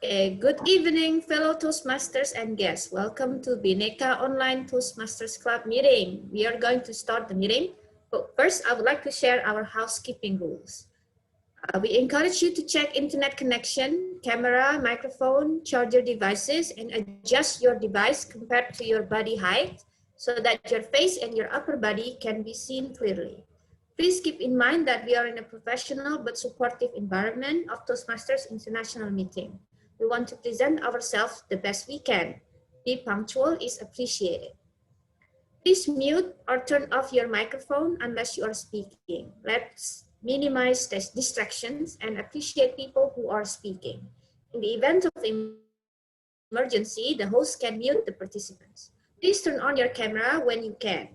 Good evening, fellow Toastmasters and guests. Welcome to Bhinneka Online Toastmasters Club meeting. We are going to start the meeting, but first I would like to share our housekeeping rules. We encourage you to check internet connection, camera, microphone, charger devices, and adjust your device compared to your body height so that your face and your upper body can be seen clearly. Please keep in mind that we are in a professional but supportive environment of Toastmasters International Meeting. We want to present ourselves the best we can. Be punctual is appreciated. Please mute or turn off your microphone unless you are speaking. Let's minimize distractions and appreciate people who are speaking. In the event of emergency, the host can mute the participants. Please turn on your camera when you can.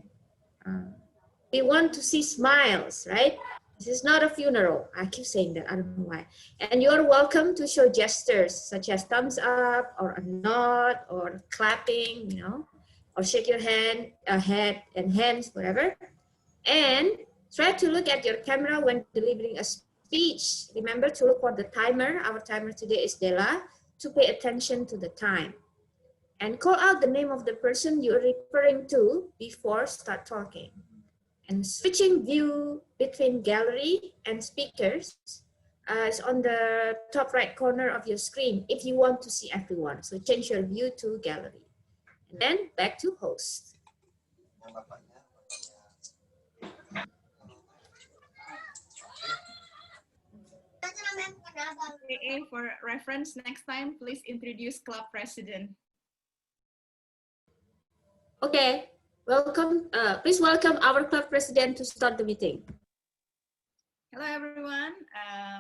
We want to see smiles, right? This is not a funeral. I keep saying that, I don't know why. And you're welcome to show gestures such as thumbs up or a nod or clapping, or shake your head and hands, whatever. And try to look at your camera when delivering a speech. Remember to look for the timer. Our timer today is Della, to pay attention to the time. And call out the name of the person you're referring to before start talking. And switching view between gallery and speakers is on the top right corner of your screen if you want to see everyone. So change your view to gallery. And then back to host. For reference, next time, please introduce club president. Okay, welcome. Please welcome our club president to start the meeting. Hello, everyone.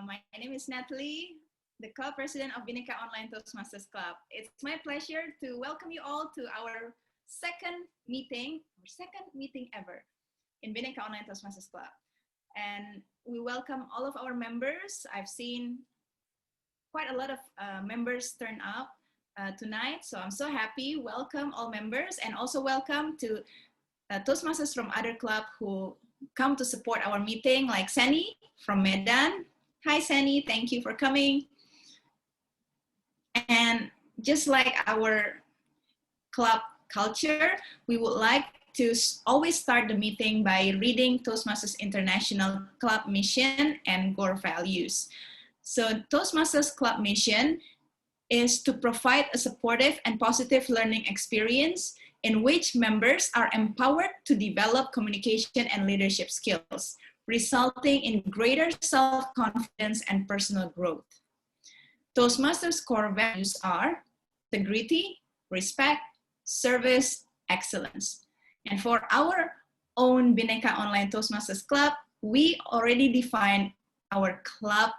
My name is Natalie, the club president of Bhinneka Online Toastmasters Club. It's my pleasure to welcome you all to our second meeting ever in Bhinneka Online Toastmasters Club. And we welcome all of our members. I've seen quite a lot of members turn up tonight, so I'm so happy. Welcome all members, and also welcome to Toastmasters from other club who come to support our meeting, like Sani from Medan. Hi Sani, thank you for coming. And just like our club culture, we would like to always start the meeting by reading Toastmasters International Club mission and core values. So Toastmasters Club mission is to provide a supportive and positive learning experience in which members are empowered to develop communication and leadership skills, resulting in greater self-confidence and personal growth. Toastmasters' core values are integrity, respect, service, excellence. And for our own Bhinneka Online Toastmasters Club, we already defined our club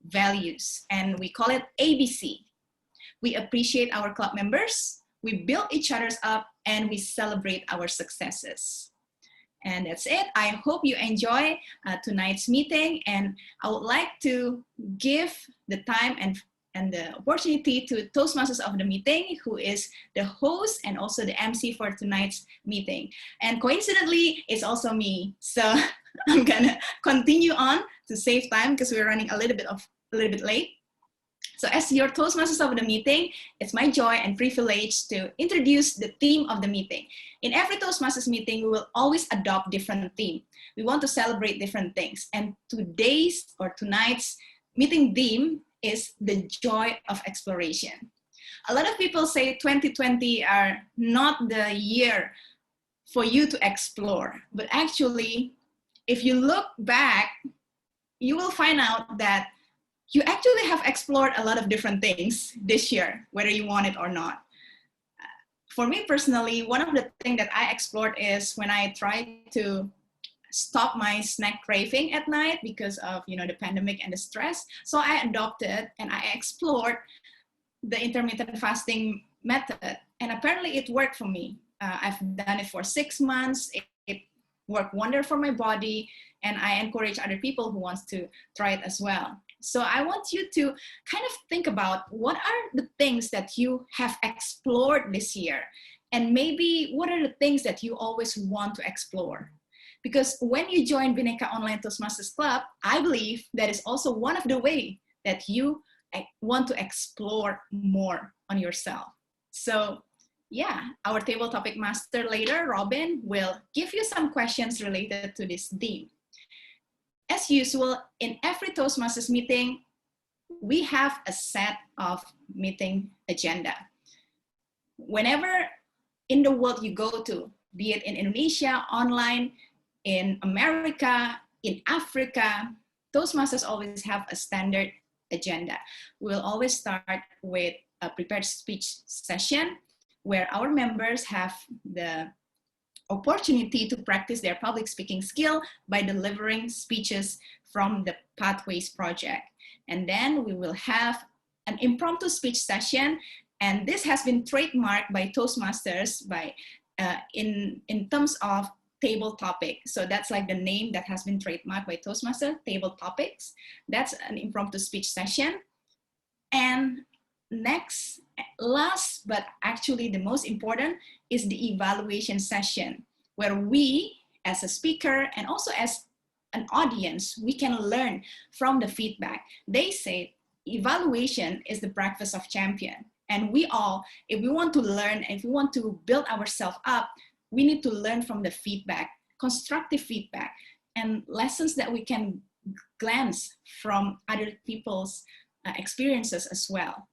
values, and we call it ABC. We appreciate our club members, we build each other's up, and we celebrate our successes. And that's it. I hope you enjoy tonight's meeting, and I would like to give the time and the opportunity to Toastmasters of the meeting, who is the host and also the MC for tonight's meeting. And coincidentally, it's also me. So I'm gonna continue on to save time because we're running a little bit late. So as your Toastmasters of the meeting, it's my joy and privilege to introduce the theme of the meeting. In every Toastmasters meeting, we will always adopt different theme. We want to celebrate different things. And tonight's meeting theme is the joy of exploration. A lot of people say 2020 are not the year for you to explore, but actually, if you look back, you will find out that you actually have explored a lot of different things this year, whether you want it or not. For me personally, one of the things that I explored is when I tried to stop my snack craving at night because of the pandemic and the stress. So I adopted and I explored the intermittent fasting method, and apparently it worked for me. I've done it for 6 months. It worked wonder for my body, and I encourage other people who wants to try it as well. So I want you to kind of think about what are the things that you have explored this year, and maybe what are the things that you always want to explore. Because when you join Bhinneka Online Toastmasters Club, I believe that is also one of the ways that you want to explore more on yourself. So yeah, our table topic master later, Robin, will give you some questions related to this theme. As usual, in every Toastmasters meeting, we have a set of meeting agenda. Whenever in the world you go to, be it in Indonesia, online, in America, in Africa, Toastmasters always have a standard agenda. We'll always start with a prepared speech session where our members have the opportunity to practice their public speaking skill by delivering speeches from the Pathways Project. And then we will have an impromptu speech session, and this has been trademarked by Toastmasters in terms of table topic. So that's like the name that has been trademarked by Toastmasters, table topics. That's an impromptu speech session. And next, last, but actually the most important, is the evaluation session, where we, as a speaker and also as an audience, we can learn from the feedback. They say evaluation is the breakfast of champion. And we all, if we want to learn, if we want to build ourselves up, we need to learn from the feedback, constructive feedback, and lessons that we can glance from other people's experiences as well.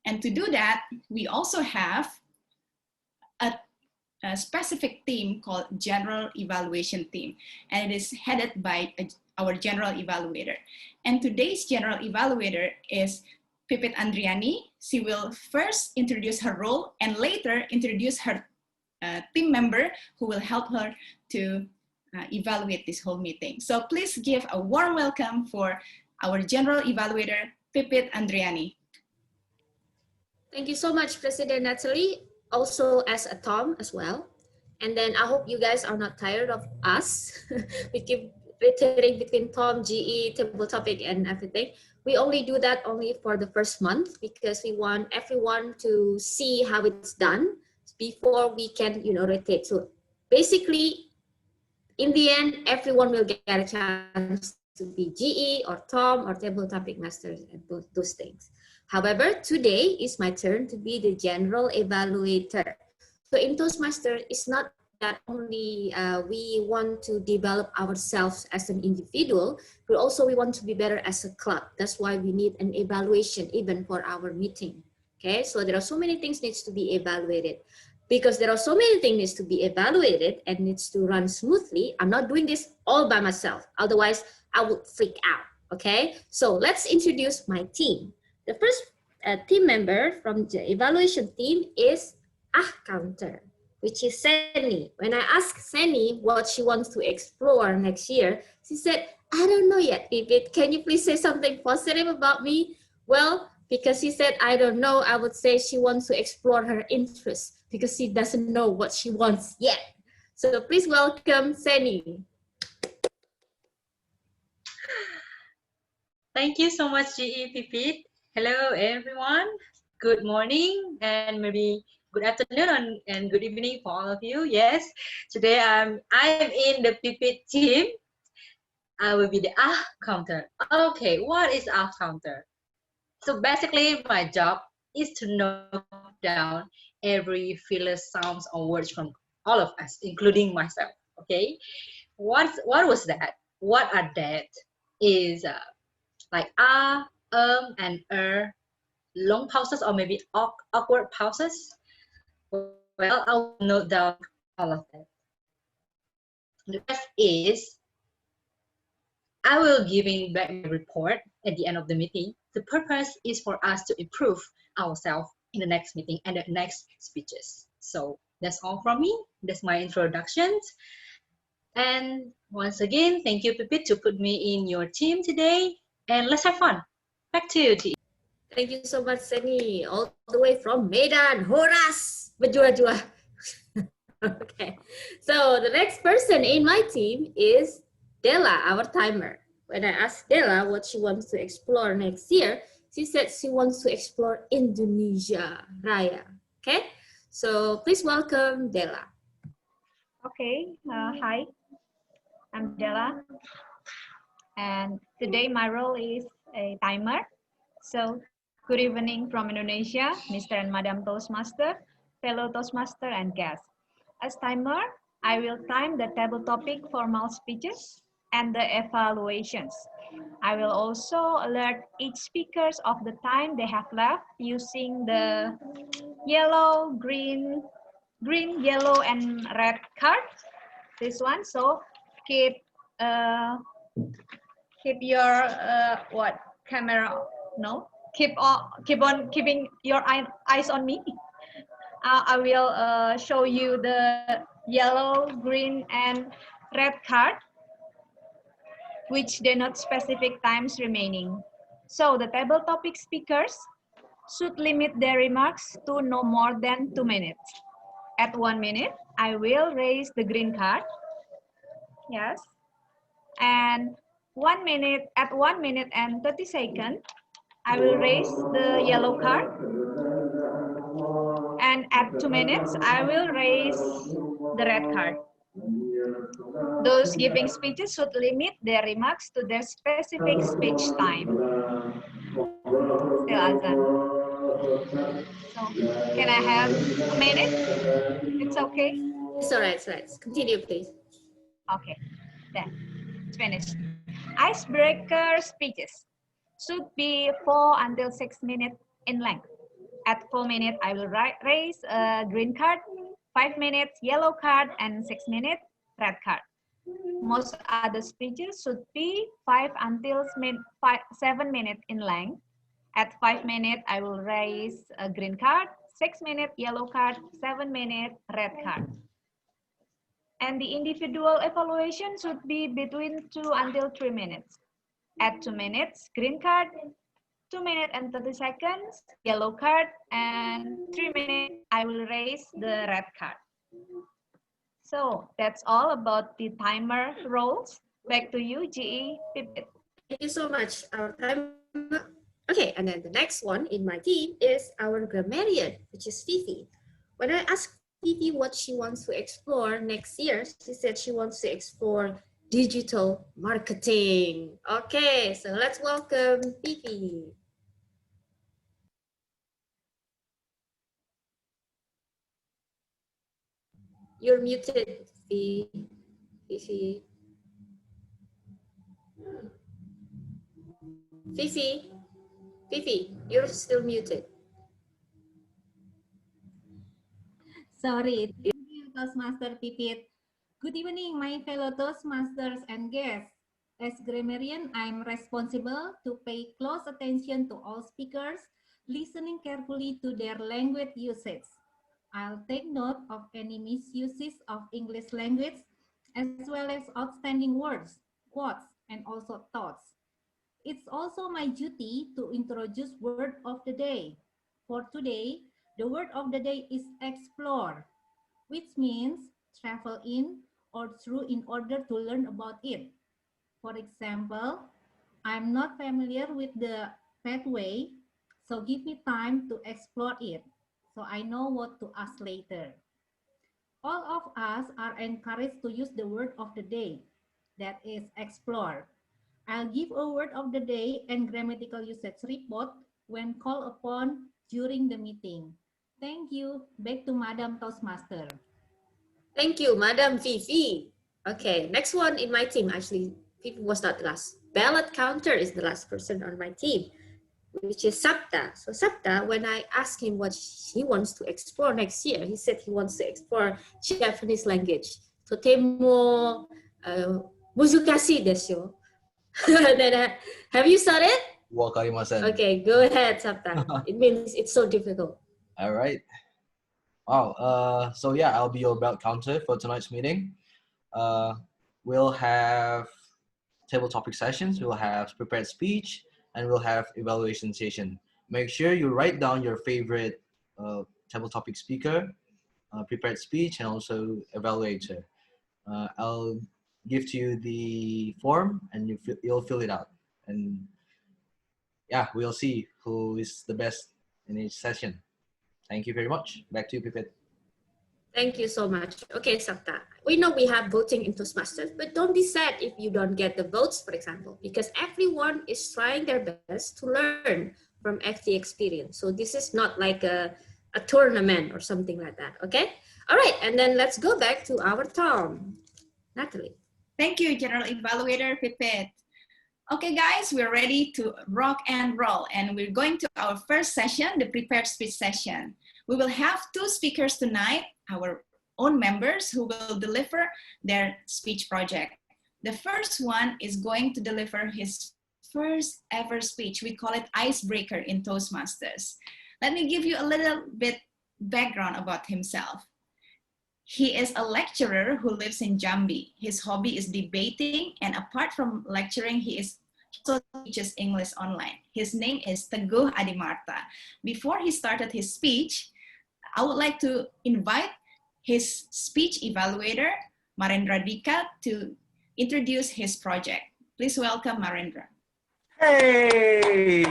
And to do that, we also have a specific team called General Evaluation Team, and it is headed by our General Evaluator. And today's General Evaluator is Pipit Andriani. She will first introduce her role and later introduce her team member who will help her to evaluate this whole meeting. So please give a warm welcome for our General Evaluator, Pipit Andriani. Thank you so much, President Natalie, also as a Tom as well. And then I hope you guys are not tired of us. We keep reiterating between Tom, GE, table topic, and everything. We only do that only for the first month because we want everyone to see how it's done before we can, rotate. So basically, in the end, everyone will get a chance to be GE or Tom or table topic masters and those things. However, today is my turn to be the general evaluator. So in Toastmaster, it's not that only we want to develop ourselves as an individual, but also we want to be better as a club. That's why we need an evaluation even for our meeting. Okay, so there are so many things needs to be evaluated. Because there are so many things needs to be evaluated and needs to run smoothly, I'm not doing this all by myself. Otherwise, I would freak out, okay? So let's introduce my team. The first team member from the evaluation team is counter, which is Seni. When I asked Seni what she wants to explore next year, she said, I don't know yet, Pipit. Can you please say something positive about me? Well, because she said, I don't know, I would say she wants to explore her interests because she doesn't know what she wants yet. So please welcome Seni. Thank you so much, GE Pipit. Hello, everyone. Good morning and maybe good afternoon and good evening for all of you. Yes, today I'm in the Pipit team. I will be the counter. Okay, what is counter? So basically, my job is to note down every filler sounds or words from all of us, including myself. Okay, what was that? What are that? Is like and long pauses or maybe awkward pauses. Well, I'll note down all of that. The rest is I will giving back my report at the end of the meeting. The purpose is for us to improve ourselves in the next meeting and the next speeches. So that's all from me. That's my introductions. And once again, thank you, Pipit, to put me in your team today. And let's have fun. Back to you, T. Thank you so much, Seni, all the way from Medan, Horas, berjua-jua. Okay, so the next person in my team is Della, our timer. When I asked Della what she wants to explore next year, she said she wants to explore Indonesia Raya. Okay, so please welcome Della. Okay, hi, I'm Della, and today my role is a timer. So, good evening from Indonesia, Mr. and Madam Toastmaster, fellow Toastmaster and guests. As timer, I will time the table topic formal speeches and the evaluations. I will also alert each speakers of the time they have left using the yellow, green, yellow, and red card. This one. So keep uh, keep your what camera? No. Keep on keeping your eyes on me. I will show you the yellow, green, and red card, which denote specific times remaining. So the table topic speakers should limit their remarks to no more than 2 minutes. At 1 minute, I will raise the green card. Yes. And 1 minute, at 1 minute and 30 seconds, I will raise the yellow card. And at 2 minutes, I will raise the red card. Those giving speeches should limit their remarks to their specific speech time. Still Azan. So, can I have a minute? It's okay? It's all right, it's all right. Continue, please. Okay, then it's finished. Icebreaker speeches should be 4 until 6 minutes in length. At 4 minutes, I will raise a green card, 5 minutes yellow card, and 6 minutes red card. Most other speeches should be 5 until 7 minutes in length. At 5 minutes, I will raise a green card, 6 minutes yellow card, 7 minutes red card. And the individual evaluation should be between 2 until 3 minutes. At 2 minutes, green card, 2 minutes and 30 seconds, yellow card, and 3 minutes, I will raise the red card. So that's all about the timer roles. Back to you, GE Pipit. Thank you so much. Our time. Okay, and then the next one in my team is our grammarian, which is Fifi. When I asked Fifi what she wants to explore next year, she said she wants to explore digital marketing. Okay, so let's welcome Fifi. You're muted, Fifi. Fifi, you're still muted. Sorry, thank you, Toastmaster Pipit. Good evening, my fellow Toastmasters and guests. As grammarian, I'm responsible to pay close attention to all speakers, listening carefully to their language usage. I'll take note of any misuses of English language, as well as outstanding words, quotes, and also thoughts. It's also my duty to introduce word of the day. For today, the word of the day is explore, which means travel in or through in order to learn about it. For example, I'm not familiar with the pathway, so give me time to explore it so I know what to ask later. All of us are encouraged to use the word of the day, that is explore. I'll give a word of the day and grammatical usage report when called upon during the meeting. Thank you. Back to Madam Toastmaster. Thank you, Madam Fifi. Okay, next one in my team. Actually, Fifi was not the last. Ballot counter is the last person on my team, which is Sapta. So Sapta, when I asked him what he wants to explore next year, he said he wants to explore Japanese language. Totemo muzukashi desu. Have you started? Wakarimasen. Okay, go ahead, Sapta. It means it's so difficult. All right. Wow. So yeah, I'll be your belt counter for tonight's meeting. We'll have table topic sessions. We'll have prepared speech, and we'll have evaluation session. Make sure you write down your favorite table topic speaker, prepared speech, and also evaluator. I'll give to you the form, and you'll fill it out. And yeah, we'll see who is the best in each session. Thank you very much. Back to you, Pipit. Thank you so much. Okay, Sapta. We know we have voting in Toastmasters, but don't be sad if you don't get the votes, for example, because everyone is trying their best to learn from FT experience. So this is not like a tournament or something like that, okay? All right, and then let's go back to our Tom. Natalie. Thank you, General Evaluator Pipit. Okay, guys, we're ready to rock and roll, and we're going to our first session, the prepared speech session. We will have two speakers tonight, our own members who will deliver their speech project. The first one is going to deliver his first ever speech. We call it icebreaker in Toastmasters. Let me give you a little bit background about himself. He is a lecturer who lives in Jambi. His hobby is debating, and apart from lecturing, he also teaches English online. His name is Teguh Adimarta. Before he started his speech, I would like to invite his speech evaluator, Marendra Dika, to introduce his project. Please welcome Marendra. Hey,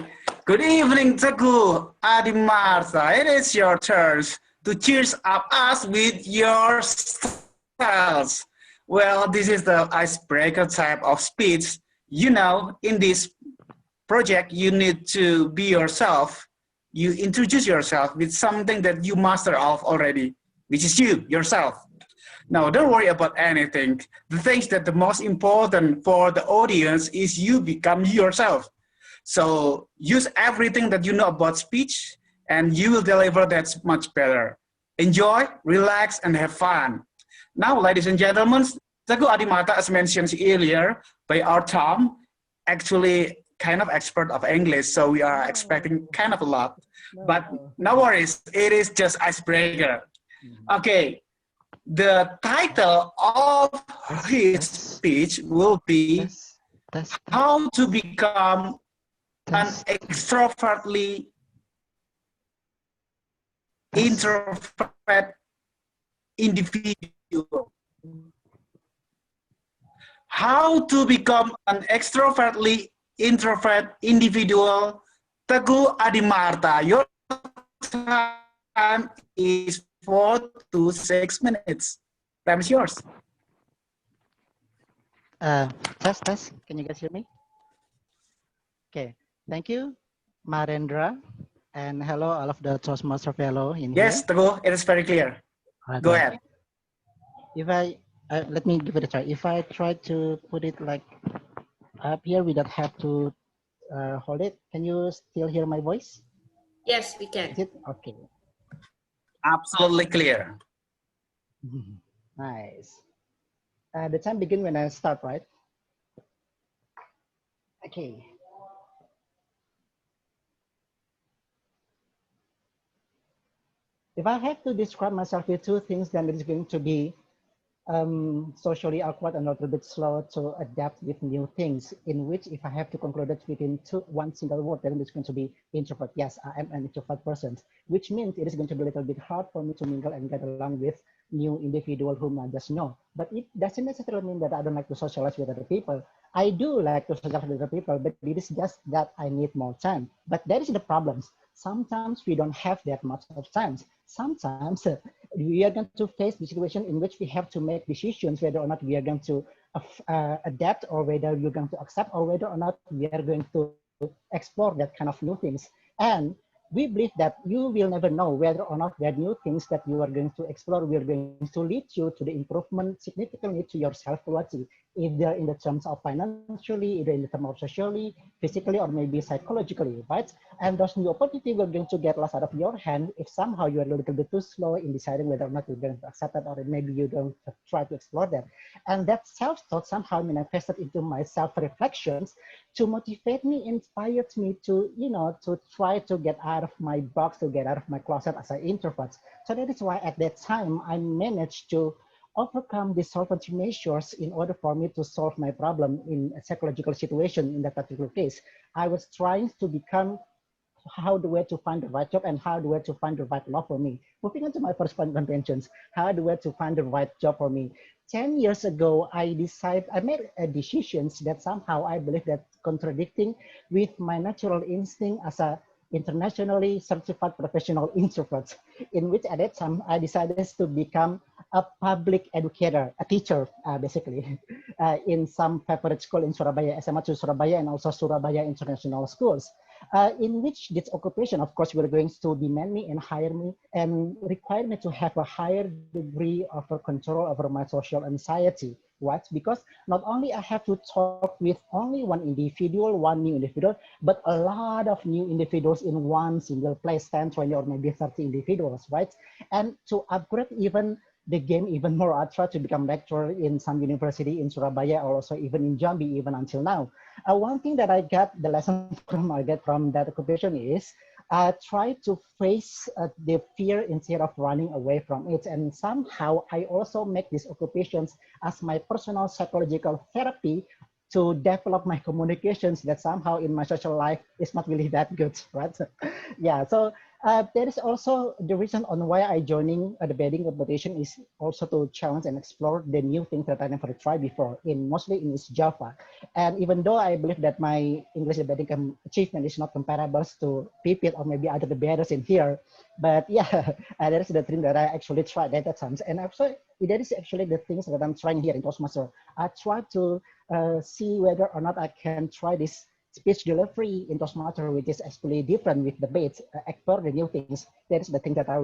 good evening, Teguh Adimarta. It is your turn to cheers up us with your styles. Well, this is the icebreaker type of speech. You know, in this project, you need to be yourself. You introduce yourself with something that you master of already, which is you, yourself. Now, don't worry about anything. The things that the most important for the audience is you become yourself. So use everything that you know about speech, and you will deliver that much better. Enjoy, relax, and have fun. Now, ladies and gentlemen, Teguh Adimarta, as mentioned earlier by our Tom, actually kind of expert of English, so we are expecting kind of a lot. But no worries, it is just icebreaker. Okay, the title of his speech will be How to Become an Extrovertly Introvert Individual. How to become an extrovertly introvert individual. Teguh Adimarta, your time is 4 to 6 minutes. Time is yours. Test. Can you guys hear me? Okay. Thank you, Marendra. And hello, all of the Toastmaster fellow in here. Yes, Teguh, it is very clear. Right, Go right. ahead. If let me give it a try. If I try to put it like up here, we don't have to hold it. Can you still hear my voice? Yes, we can. Is it okay? Absolutely clear. Nice. The time begin when I start, right? Okay. If I have to describe myself with two things, then it is going to be socially awkward and a little bit slow to adapt with new things, in which if I have to conclude it within one single word, then it's going to be introvert. Yes, I am an introvert person, which means it is going to be a little bit hard for me to mingle and get along with new individual whom I just know. But it doesn't necessarily mean that I don't like to socialize with other people. I do like to socialize with other people, but it is just that I need more time. But that is the problem. Sometimes we don't have that much of time. Sometimes we are going to face the situation in which we have to make decisions whether or not we are going to adapt, or whether you're going to accept, or whether or not we are going to explore that kind of new things. And we believe that you will never know whether or not the new things that you are going to explore will going to lead you to the improvement significantly to your self-quality, either in the terms of financially, either in the terms of socially, physically, or maybe psychologically, right? And those new opportunities are going to get lost out of your hand if somehow you are a little bit too slow in deciding whether or not you're going to accept it, or maybe you don't try to explore that. And that self-thought somehow manifested into my self-reflections to motivate me, inspired me to, to try to get out of my box, to get out of my closet as an introvert. So that is why at that time I managed to overcome the solvency measures in order for me to solve my problem in a psychological situation. In that particular case, I was trying to become how the way to find the right job and how the way to find the right law for me. Moving on to my first point contentions, how the way to find the right job for me. 10 years ago, I made a decisions that somehow I believe that contradicting with my natural instinct as a internationally certified professional introvert, in which at that time I decided to become a public educator, a teacher, basically, in some favorite school in Surabaya, SMA to Surabaya, and also Surabaya International Schools. in which this occupation, of course, were going to demand me and hire me and require me to have a higher degree of control over my social anxiety. What? Because not only I have to talk with only one individual, one new individual, but a lot of new individuals in one single place, 10, 20, or maybe 30 individuals, right? And to upgrade even the game even more, I try to become lecturer in some university in Surabaya, or also even in Jambi, even until now. One thing that I got, the lesson from I get from that occupation is try to face the fear instead of running away from it. And somehow I also make these occupations as my personal psychological therapy to develop my communications that somehow in my social life is not really that good, right? Yeah, so there is also the reason on why I joining the bedding competition is also to challenge and explore the new things that I never tried before, in mostly in East Java. And even though I believe that my English debating achievement is not comparable to Pipit or maybe other debaters in here, but yeah, that is the thing that I actually tried at that time. And also, that is actually the things that I'm trying here in Toastmaster. I try to see whether or not I can try this speech delivery in Toastmaster, which is actually different with debates, explore the new things. That is the thing that I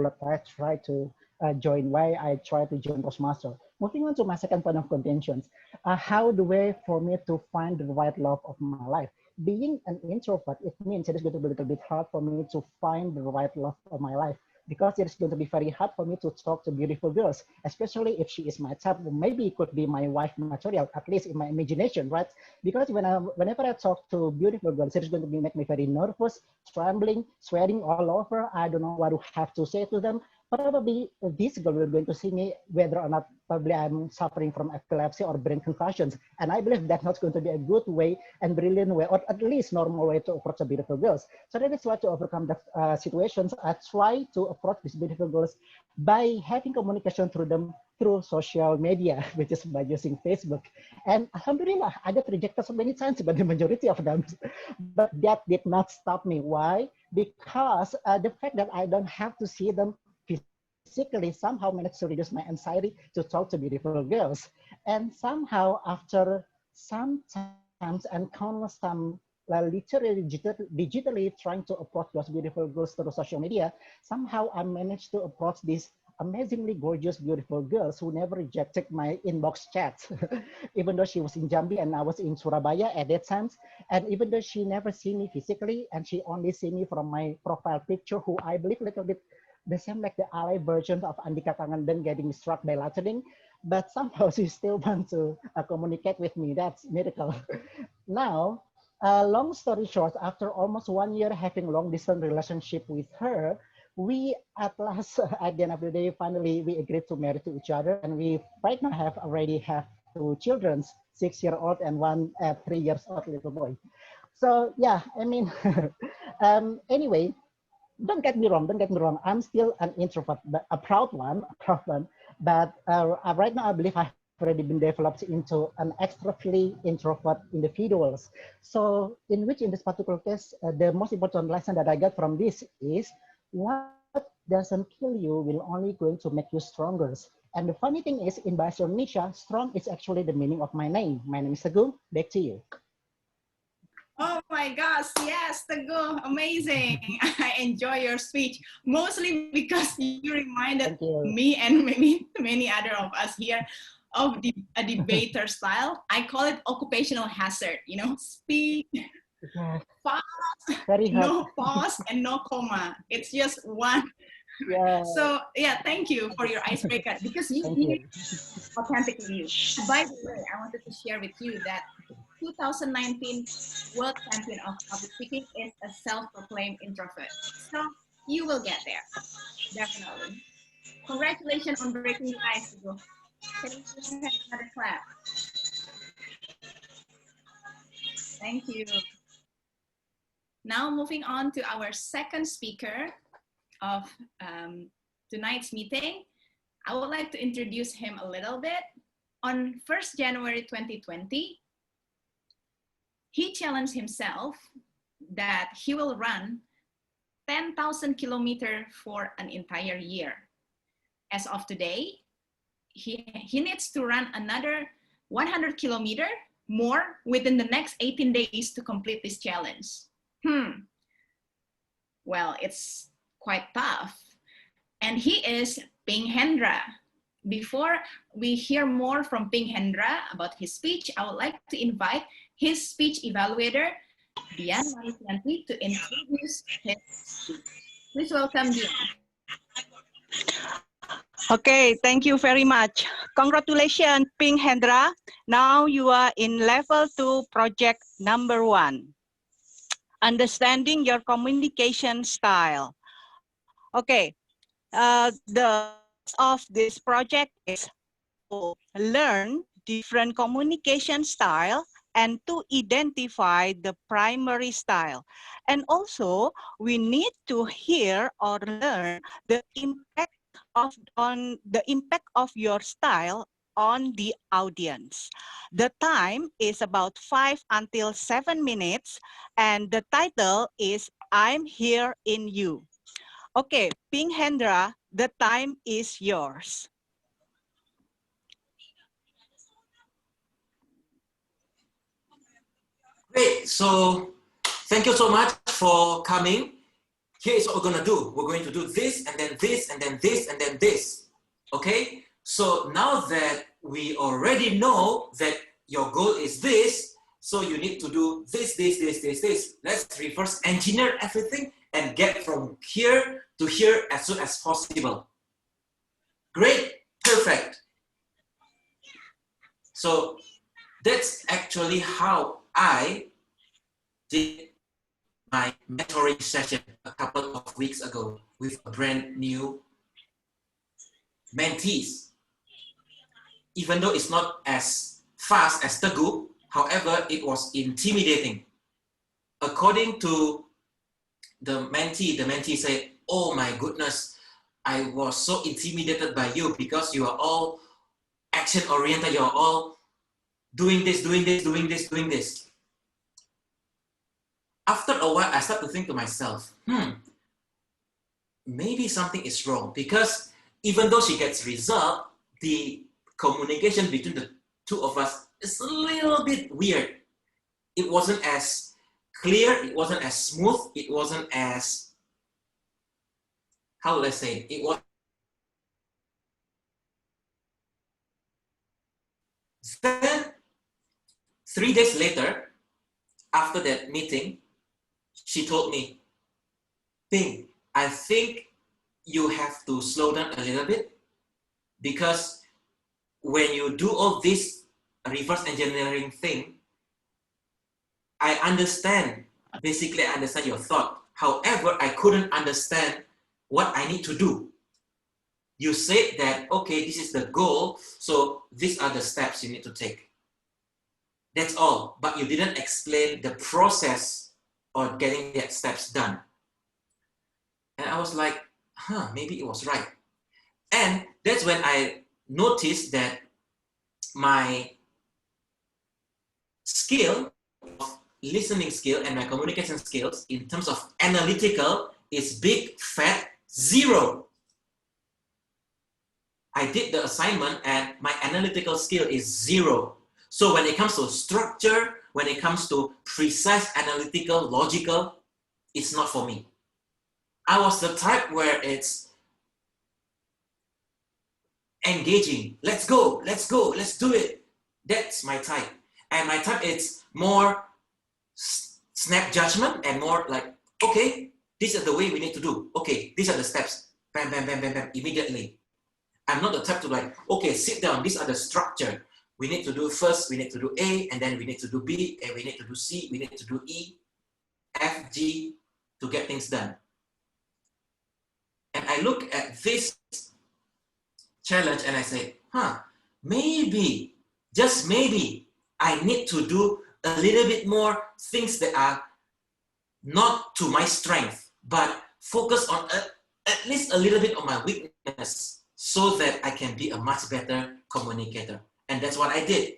try to join, why I try to join Toastmaster. Moving on to my second point of contentions, how the way for me to find the right love of my life. Being an introvert, it means it is going to be a little bit hard for me to find the right love of my life, because it's going to be very hard for me to talk to beautiful girls, especially if she is my type. Maybe it could be my wife material, at least in my imagination, right? Because whenever I talk to beautiful girls, it's going to make me very nervous, trembling, sweating all over. I don't know what to have to say to them. Probably this girl will going to see me whether or not probably I'm suffering from epilepsy or brain concussions. And I believe that's not going to be a good way and brilliant way, or at least normal way to approach a beautiful girls. So that is why to overcome the situations, I try to approach these beautiful girls by having communication through them through social media, which is by using Facebook. And alhamdulillah, I got rejected so many times by the majority of them. But that did not stop me. Why? Because the fact that I don't have to see them physically somehow managed to reduce my anxiety to talk to beautiful girls. And somehow after some times and countless time literally digitally trying to approach those beautiful girls through social media, somehow I managed to approach these amazingly gorgeous, beautiful girls who never rejected my inbox chat, even though she was in Jambi and I was in Surabaya at that time. And even though she never see me physically and she only see me from my profile picture, who I believe a little bit the same like the ally version of Andika Kangandeng getting struck by lightning, but somehow she still wants to communicate with me. That's miracle. Now, long story short, after almost 1 year having long distance relationship with her, we at last, at the end of the day, finally we agreed to marry to each other, and we right now already have 2 children, 6-year-old and one 3-year-old little boy. So yeah, I mean, anyway, don't get me wrong. I'm still an introvert, but a proud one, But right now, I believe I've already been developed into an extrovertly introvert individuals. So in which, in this particular case, the most important lesson that I got from this is what doesn't kill you will only going to make you stronger. And the funny thing is, in Bahasa Indonesia, strong is actually the meaning of my name. My name is Teguh. Back to you. Oh my gosh, yes, Teguh, amazing. I enjoy your speech, mostly because you reminded me and maybe many other of us here of a debater style. I call it occupational hazard, you know, speak fast, no pause and no comma. It's just one. Yeah. So yeah, thank you for your icebreaker, because you authentically you. By the way, I wanted to share with you that 2019 World Champion of Public Speaking is a self-proclaimed introvert. So you will get there, definitely. Congratulations on breaking the ice, Teguh. Can you give me another clap? Thank you. Now moving on to our second speaker of tonight's meeting. I would like to introduce him a little bit. On 1st January 2020, he challenged himself that he will run 10,000 kilometers for an entire year. As of today, he needs to run another 100 kilometers more within the next 18 days to complete this challenge. Well, it's quite tough. And he is Bhinneka. Before we hear more from Bhinneka about his speech, I would like to invite his speech evaluator, Dian Marisianti, to introduce his speech. Please welcome Dian. Okay, thank you very much. Congratulations, Bhinneka. Now you are in level 2 project number 1. Understanding your communication style. Okay, the of this project is to learn different communication style and to identify the primary style. And also, we need to hear or learn the impact of your style on the audience. The time is about 5 until 7 minutes, and the title is I'm Here in You. Okay, Bhinneka, the time is yours. Great. So thank you so much for coming. Here is what we're going to do. We're going to do this, and then this, and then this, and then this. Okay? So now that we already know that your goal is this, so you need to do this, this, this, this, this. Let's reverse engineer everything and get from here to here as soon as possible. Great. Perfect. So that's actually how I did my mentoring session a couple of weeks ago with a brand new mentees. Even though it's not as fast as Teguh, however, it was intimidating. According to the mentee said, oh my goodness, I was so intimidated by you because you are all action-oriented, you're all doing this, doing this, doing this, doing this. After a while, I start to think to myself, maybe something is wrong, because even though she gets result, the communication between the two of us is a little bit weird. It wasn't as clear, it wasn't as smooth, it wasn't as, how will I say it? It was. Then 3 days later, after that meeting, she told me, Bing, I think you have to slow down a little bit, because when you do all this reverse engineering thing, I understand, basically I understand your thought. However, I couldn't understand what I need to do. You said that, okay, this is the goal, so these are the steps you need to take. That's all, but you didn't explain the process of getting that steps done. And I was like, maybe it was right. And that's when I noticed that my skill, listening skill and my communication skills in terms of analytical is big fat 0. I did the assignment and my analytical skill is 0. So when it comes to structure, when it comes to precise analytical, logical, it's not for me. I was the type where it's engaging. Let's go, let's go, let's do it. That's my type. And my type is more snap judgment and more like, okay, this is the way we need to do. Okay, these are the steps. Bam, bam, bam, bam, bam, immediately. I'm not the type to like, okay, sit down, these are the structure. We need to do first, we need to do A, and then we need to do B, and we need to do C, we need to do E, F, G to get things done. And I look at this challenge and I say, maybe, just maybe, I need to do a little bit more things that are not to my strength, but focus on at least a little bit on my weakness so that I can be a much better communicator. And that's what I did.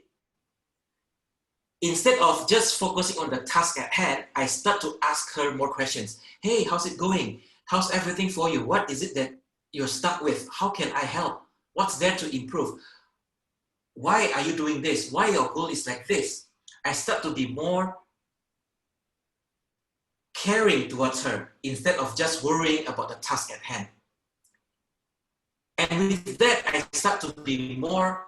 Instead of just focusing on the task at hand, I start to ask her more questions. Hey, how's it going? How's everything for you? What is it that you're stuck with? How can I help? What's there to improve? Why are you doing this? Why your goal is like this? I start to be more caring towards her instead of just worrying about the task at hand. And with that, I start to be more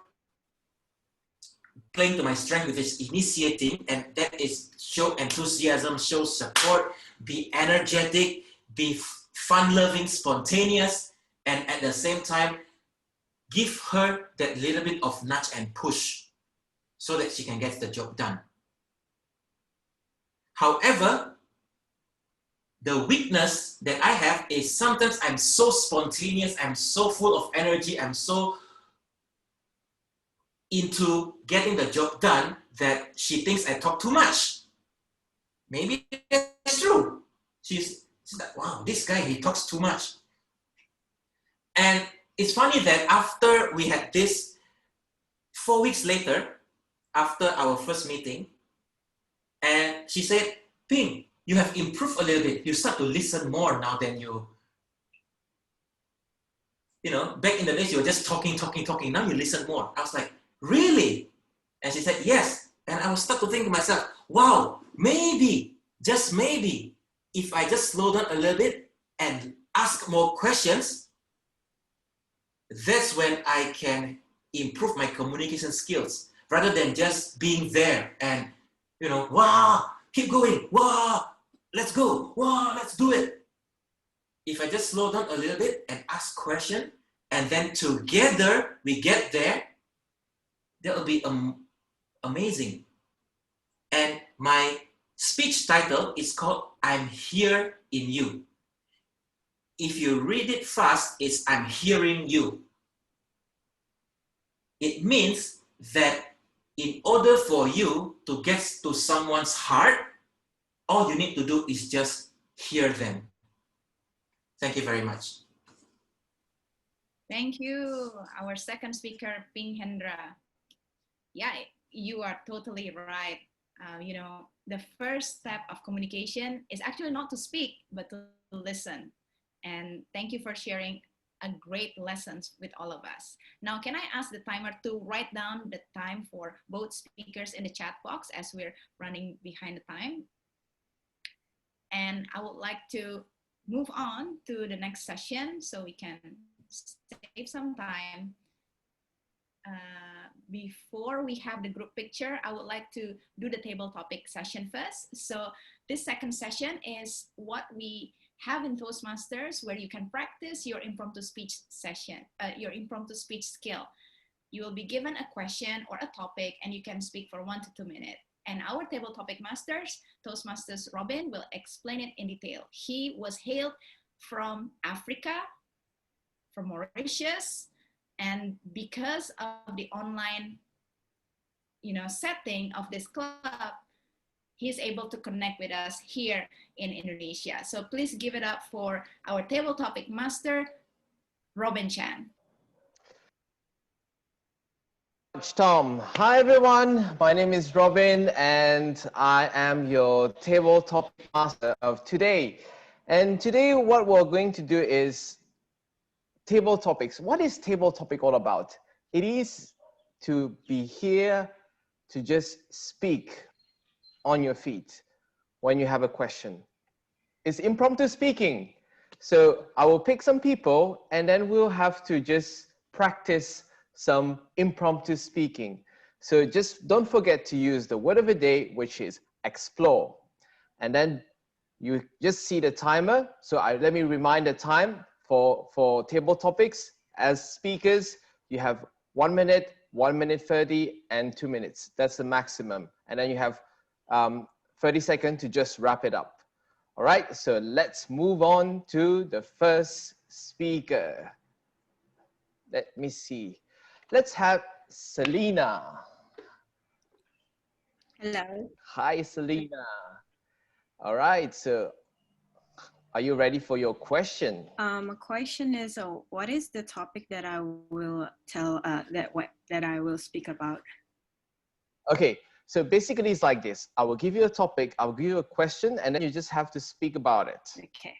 playing to my strength, which is initiating, and that is show enthusiasm, show support, be energetic, be fun-loving, spontaneous, and at the same time, give her that little bit of nudge and push so that she can get the job done. However, the weakness that I have is sometimes I'm so spontaneous, I'm so full of energy, I'm so into getting the job done that she thinks I talk too much. Maybe that's true. She's like, wow, this guy, he talks too much. And it's funny that after we had this, 4 weeks later, after our first meeting, and she said, Ping, you have improved a little bit. You start to listen more now than you know, back in the days, you were just talking. Now you listen more. I was like, really? And she said, yes. And I was start to think to myself, wow, maybe, just maybe, if I just slow down a little bit and ask more questions, that's when I can improve my communication skills rather than just being there and, you know, wow, keep going, wow, let's go, wow, let's do it. If I just slow down a little bit and ask questions, and then together we get there, that will be amazing. And my speech title is called I'm Here in You. If you read it fast, it's I'm hearing you. It means that in order for you to get to someone's heart, all you need to do is just hear them. Thank you very much. Thank you, our second speaker, Bhinneka. Yeah, you are totally right. You know, the first step of communication is actually not to speak, but to listen. And thank you for sharing a great lessons with all of us. Now, can I ask the timer to write down the time for both speakers in the chat box as we're running behind the time? And I would like to move on to the next session so we can save some time. Before we have the group picture, I would like to do the table topic session first. So this second session is what we have in Toastmasters, where you can practice your impromptu speech session, your impromptu speech skill. You will be given a question or a topic and you can speak for 1 to 2 minutes. And our table topic masters, Toastmasters Robin, will explain it in detail. He was hailed from Africa, from Mauritius, and because of the online, you know, setting of this club, he's able to connect with us here in Indonesia. So please give it up for our table topic master, Robin Chan. Tom. Hi everyone, my name is Robin and I am your table topic master of today. And today what we're going to do is table topics. What is table topic all about? It is to be here to just speak on your feet when you have a question. It's impromptu speaking. So I will pick some people and then we'll have to just practice some impromptu speaking. So just don't forget to use the word of the day, which is explore. And then you just see the timer. So let me remind the time for table topics. As speakers, you have 1 minute, 1 minute 30, and 2 minutes. That's the maximum. And then you have 30 seconds to just wrap it up. All right, so let's move on to the first speaker. Let me see. Let's have Selena. Hello. Hi, Selena. All right, so are you ready for your question? My question is, what is the topic that I will that I will speak about? Okay, so basically it's like this. I will give you a topic, I will give you a question, and then you just have to speak about it. Okay.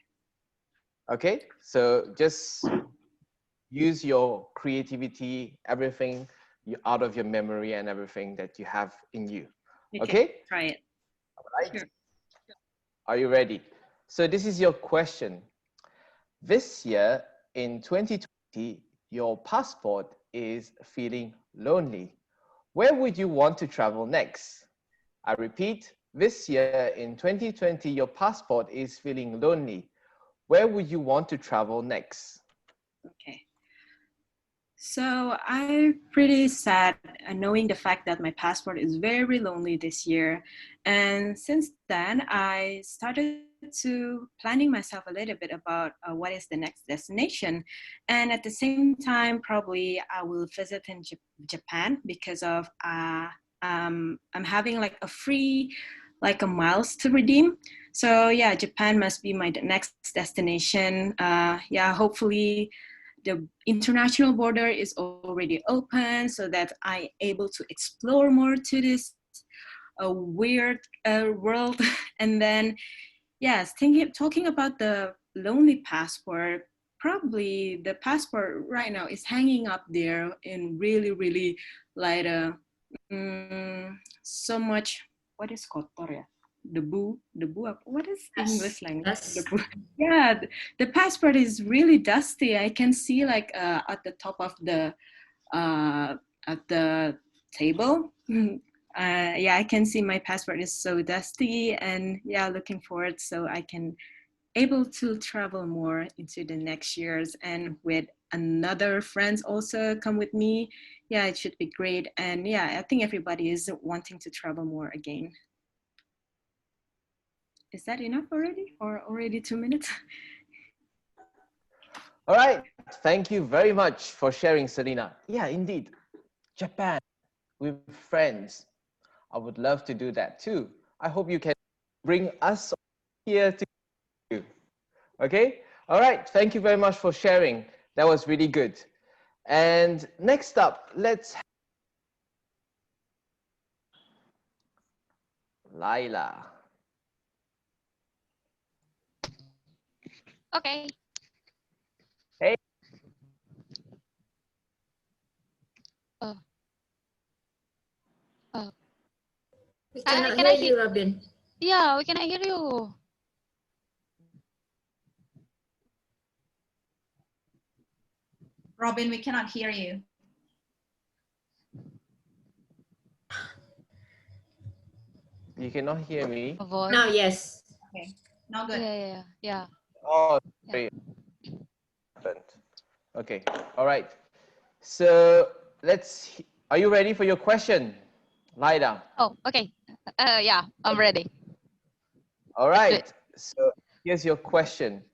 Okay, so just use your creativity, everything out of your memory and everything that you have in you. Okay? Try it. All right. Sure. Are you ready? So this is your question. This year in 2020, your passport is feeling lonely. Where would you want to travel next? I repeat, this year in 2020, your passport is feeling lonely. Where would you want to travel next? Okay. So I'm pretty sad knowing the fact that my passport is very lonely this year. And since then, I started to planning myself a little bit about what is the next destination. And at the same time, probably I will visit in Japan because of I'm having like a free, like a miles to redeem. So yeah, Japan must be my next destination. Yeah, hopefully the international border is already open so that I able to explore more to this weird world. And then, yes, talking about the lonely passport, probably the passport right now is hanging up there in really, really like so much, what is kotor ya? Debu, what is English language? Debu. Yeah, the passport is really dusty. I can see like at the top of the at the table. Yeah, I can see my passport is so dusty, and yeah, looking forward so I can able to travel more into the next years and with another friends also come with me. Yeah, it should be great. And yeah, I think everybody is wanting to travel more again. Is that enough already, or already 2 minutes? All right, thank you very much for sharing, Selena. Yeah, indeed, Japan with friends. I would love to do that too. I hope you can bring us here to you. Okay? All right, thank you very much for sharing. That was really good. And next up, let's have Laila. Okay. Hey. Uh, uh, We cannot can hear I you, Robin. Yeah, we cannot hear you. Robin, we cannot hear you. You cannot hear me? Now, yes. Okay, now good. Yeah. Oh, sorry. Happened. Okay, all right. So are you ready for your question, Laila? Oh, okay. Yeah, I'm ready. All right, so here's your question.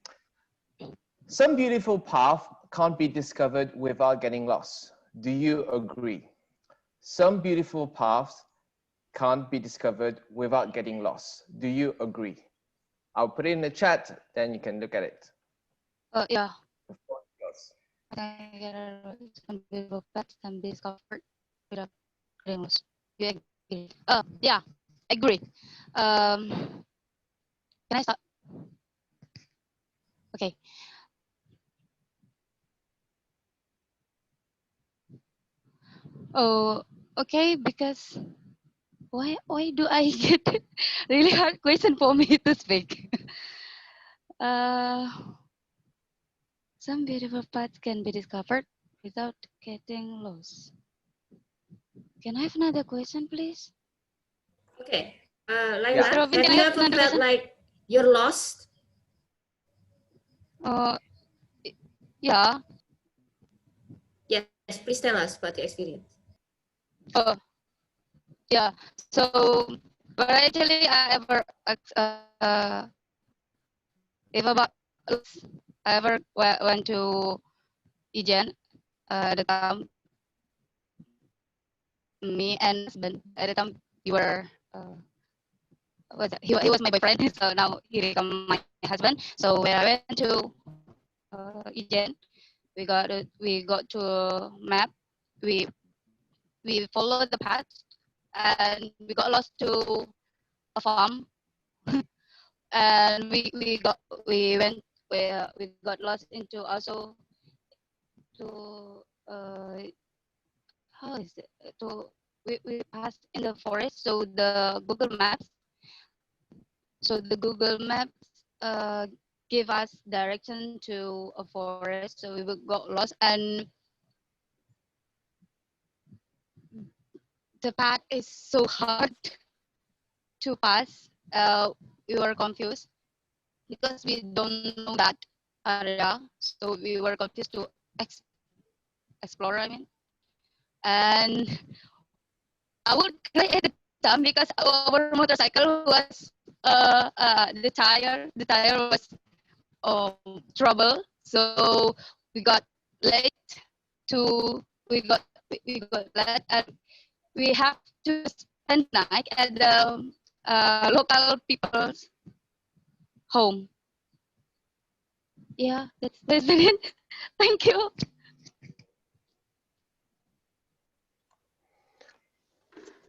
Some beautiful path can't be discovered without getting lost. Do you agree? Some beautiful paths can't be discovered without getting lost. Do you agree? I'll put it in the chat, then you can look at it. Yeah. I get some beautiful pets and discovered without getting lost. You agree? Yeah, agree. Can I start? Okay. Oh, okay. Because why do I get really hard question for me to speak? Some beautiful parts can be discovered without getting lost. Can I have another question, please? Okay. Laila, Mr. Robin, have can you I have ever another felt question? like you're lost? Yeah. Yes, please tell us about your experience. Oh, yeah. So, but actually, I ever if about I ever went to Ijen at the time. Me and husband at the time we were he was my boyfriend, so now he become my husband. So when I went to Ijen, we got to a map. We followed the path and we got lost to a farm. And we got lost into also to how is it to we passed in the forest. So the Google Maps give us direction to a forest, so we would got lost, and the path is so hard to pass. We were confused because we don't know that area, so we were confused to explore. I mean, and I would cry at the time because our motorcycle was the tire was trouble, so we got late to we got late, and we have to spend the night at the local people's home. Yeah, that's it. Thank you.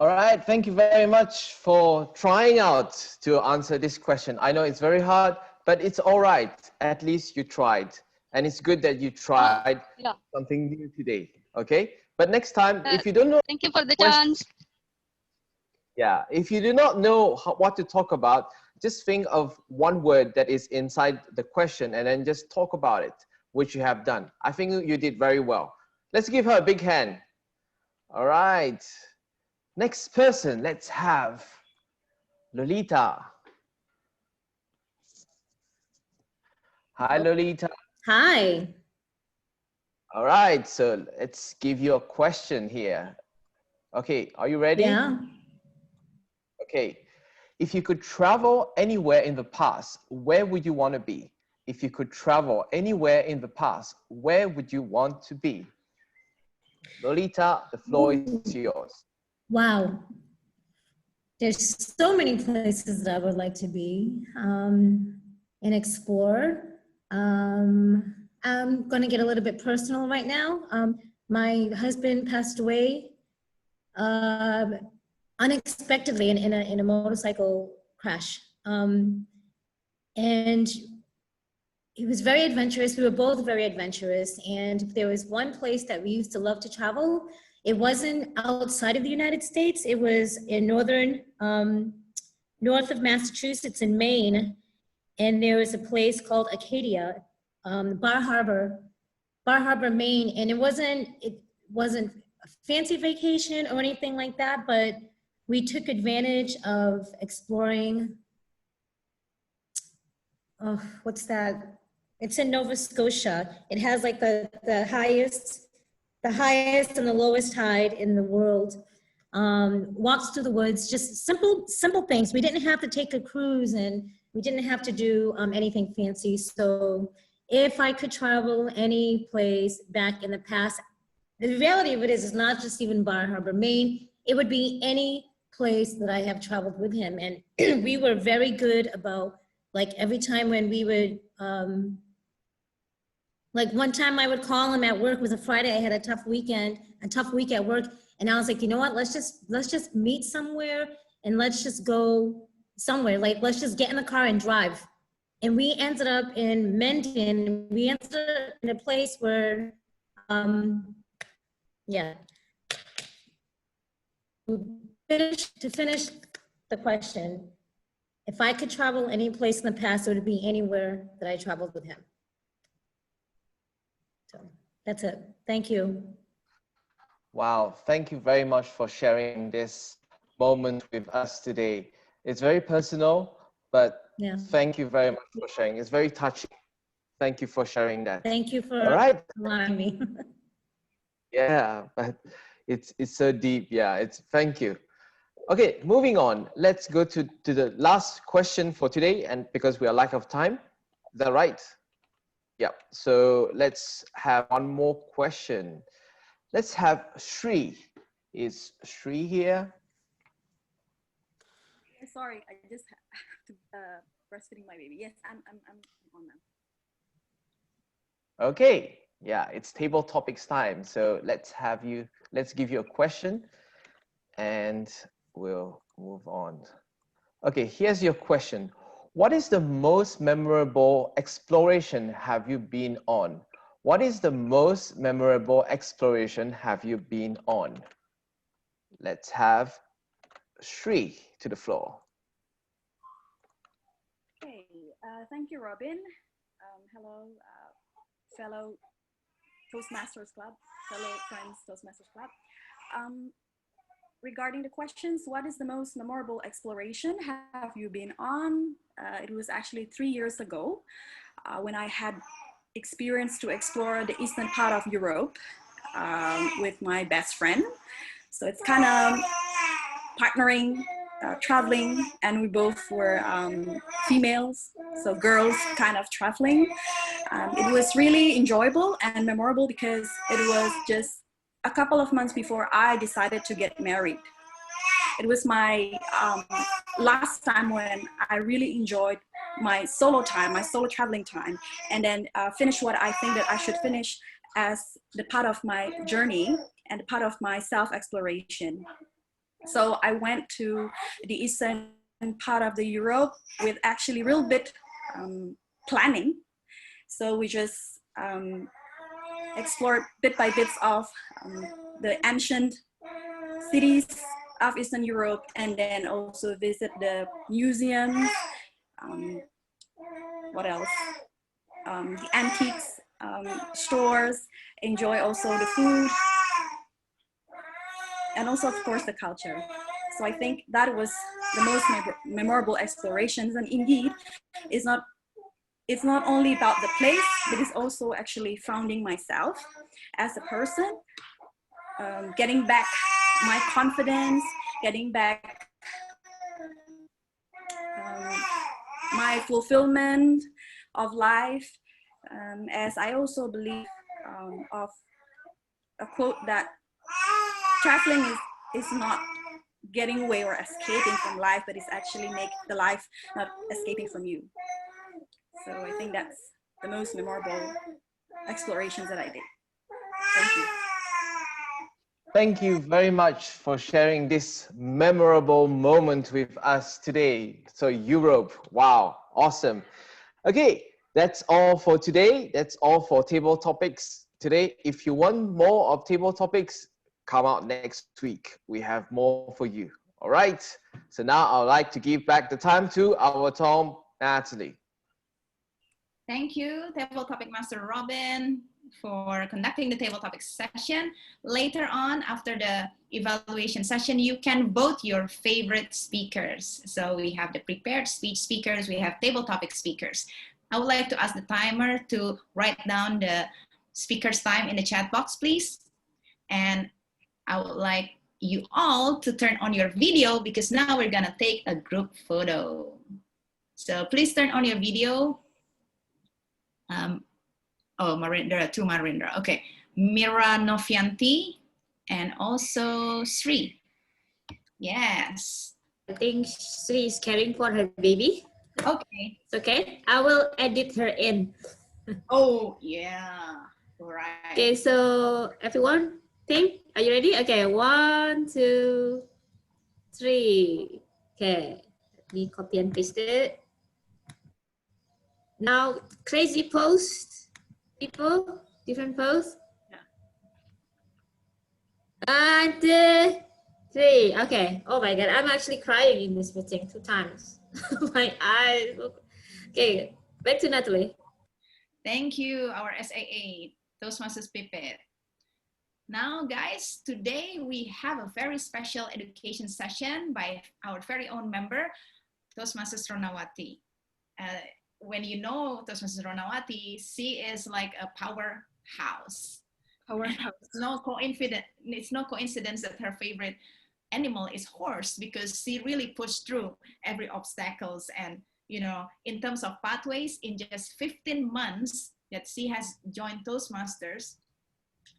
All right, thank you very much for trying out to answer this question. I know it's very hard, but it's all right. At least you tried. And it's good that you tried Yeah. something new today, okay? But next time, if you don't know, Thank you for the question, chance. yeah, if you do not know what to talk about, just think of one word that is inside the question and then just talk about it, which you have done. I think you did very well. Let's give her a big hand. All right. Next person, let's have Lolita. Hi, Lolita. Hi. All right, so let's give you a question here. Okay, are you ready? Yeah. Okay, if you could travel anywhere in the past, where would you want to be? If you could travel anywhere in the past, where would you want to be? Lolita, the floor is yours. Wow. There's so many places that I would like to be and explore. I'm going to get a little bit personal right now. My husband passed away unexpectedly in a motorcycle crash. And he was very adventurous. We were both very adventurous. And if there was one place that we used to love to travel, it wasn't outside of the United States. It was in north of Massachusetts in Maine. And there was a place called Acadia, Bar Harbor, Maine. And it wasn't a fancy vacation or anything like that, but we took advantage of exploring, what's that? It's in Nova Scotia. It has like the highest and the lowest tide in the world. Walks through the woods, just simple things. We didn't have to take a cruise and we didn't have to do anything fancy. So if I could travel any place back in the past, the reality of it is not just even Bar Harbor, Maine. It would be any place that I have traveled with him. And we were very good about, like, every time when we would, like one time I would call him at work, it was a Friday, I had a tough week at work. And I was like, you know what, let's just meet somewhere and let's just go somewhere. Like, let's just get in the car and drive. And we ended up in Mendon. We ended up in a place where, yeah. To finish the question, if I could travel any place in the past, it would be anywhere that I traveled with him. So that's it. Thank you. Wow, thank you very much for sharing this moment with us today. It's very personal, but Yeah. thank you very much for sharing. It's very touching. Thank you for sharing that. Thank you for All right. allowing me. Yeah, but it's so deep. Yeah, thank you. Okay, moving on. Let's go to the last question for today, and because we are lack of time. Is that right? Yeah, so let's have one more question. Let's have Shri. Is Shri here? Sorry, I just have to breastfeeding my baby. Yes, I'm on now. Okay, yeah, it's table topics time. So let's give you a question and we'll move on. Okay, here's your question. What is the most memorable exploration have you been on? What is the most memorable exploration have you been on? Let's have Shri to the floor. Okay, Thank you, Robin. Hello, fellow Toastmasters Club, fellow friends Toastmasters Club. Regarding the questions, what is the most memorable exploration have you been on? It was actually 3 years ago when I had experience to explore the eastern part of Europe with my best friend. So it's kind of partnering, traveling, and we both were females, so girls kind of traveling. It was really enjoyable and memorable because it was just a couple of months before I decided to get married. It was my last time when I really enjoyed my solo time, my solo traveling time, and then finish what I think that I should finish as the part of my journey and part of my self-exploration. So I went to the eastern part of the Europe with actually real bit planning. So we just explored bit by bits of the ancient cities of Eastern Europe, and then also visit the museums. What else? The antiques stores, enjoy also the food, and also of course the culture. So I think that was the most memorable explorations, and indeed it's not only about the place, but it's also actually founding myself as a person, getting back my confidence, getting back my fulfillment of life, as I also believe of a quote that traveling is not getting away or escaping from life, but it's actually make the life not escaping from you. So I think that's the most memorable explorations that I did. Thank you. Thank you very much for sharing this memorable moment with us today. So Europe, wow, awesome. Okay, that's all for today. That's all for table topics today. If you want more of table topics, come out next week. We have more for you. All right. So now I'd like to give back the time to our Tom, Natalie. Thank you, Table Topic Master Robin, for conducting the table topic session. Later on, after the evaluation session, you can vote your favorite speakers. So we have the prepared speech speakers, we have table topic speakers. I would like to ask the timer to write down the speaker's time in the chat box, please. And I would like you all to turn on your video because now we're gonna take a group photo. So please turn on your video. Oh, there are two Marindra. Okay, Mira Novianti and also Sri. Yes. I think Sri is caring for her baby. Okay. It's okay. I will edit her in. Oh, yeah. All right. Okay, so everyone, think, are you ready? Okay, 1, 2, 3. Okay, let me copy and paste it. Now, crazy pose, people, different pose. Yeah. 1, 2, 3. Okay. Oh my God, I'm actually crying in this meeting 2 times. My eyes. Okay, back to Natalie. Thank you, our SAA, Toastmasters Pipit. Now, guys, today we have a very special education session by our very own member, Toastmasters Ronawati. When you know Toastmasters Ronawati, she is like a powerhouse. It's no coincidence that her favorite animal is horse because she really pushed through every obstacles. And you know, in terms of pathways, in just 15 months that she has joined Toastmasters,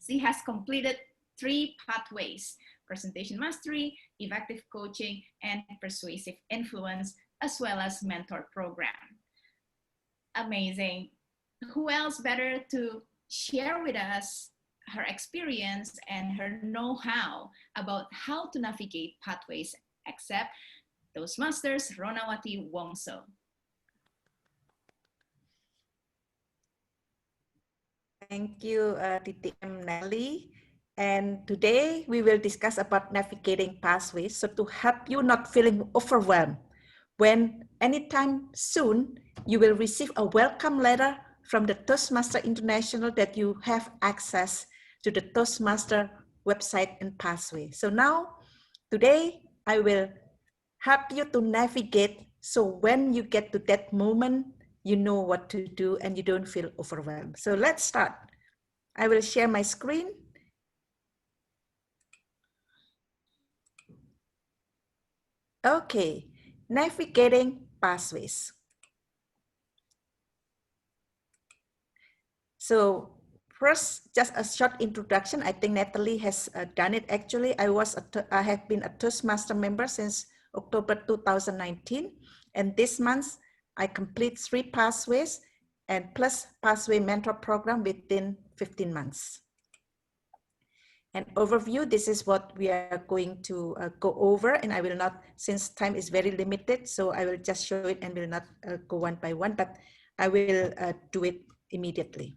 she has completed 3 pathways: presentation mastery, effective coaching, and persuasive influence, as well as mentor program. Amazing. Who else better to share with us her experience and her know-how about how to navigate pathways except Toastmasters Ronawati Wongso. Thank you, TTM Nelly. And today we will discuss about navigating pathways, so to help you not feeling overwhelmed when anytime soon you will receive a welcome letter from the Toastmaster International that you have access to the Toastmaster website and pathway. So now, today, I will help you to navigate so when you get to that moment, you know what to do and you don't feel overwhelmed. So let's start. I will share my screen. Okay, navigating pathways. So first, just a short introduction. I think Natalie has done it actually. I have been a Toastmaster member since October 2019. And this month, I complete 3 pathways and plus pathway mentor program within 15 months. An overview, this is what we are going to go over, and I will not, since time is very limited, so I will just show it and will not go one by one, but I will do it immediately.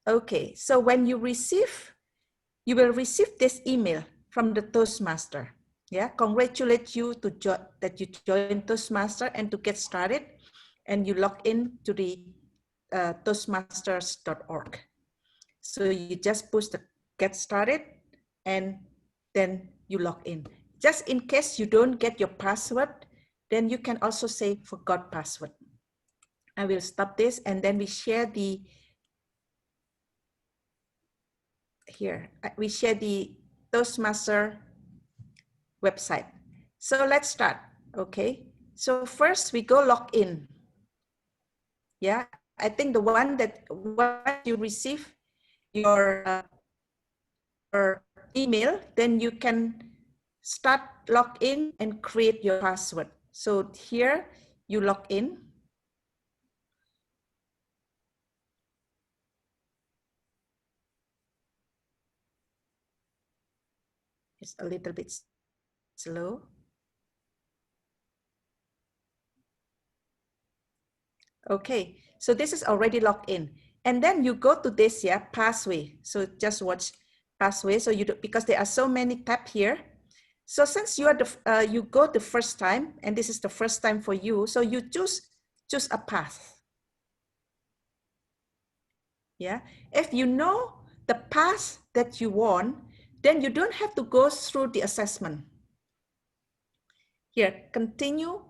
Okay, so when you will receive this email from the Toastmaster. Yeah, congratulate you that you joined Toastmaster and to get started, and you log in to the toastmasters.org. So you just push the get started and then you log in. Just in case you don't get your password, then you can also say forgot password. I will stop this and then we share the Toastmaster website. So let's start, okay? So first we go log in. Yeah, I think the one that once you receive your email, then you can start log in and create your password. So here you log in. It's a little bit slow. Okay, so this is already logged in. And then you go to this, yeah, pathway. So just watch pathway. So you do, because there are so many tabs here. So since you are you go the first time, and this is the first time for you, so you choose a path. Yeah, if you know the path that you want, then you don't have to go through the assessment. Here, continue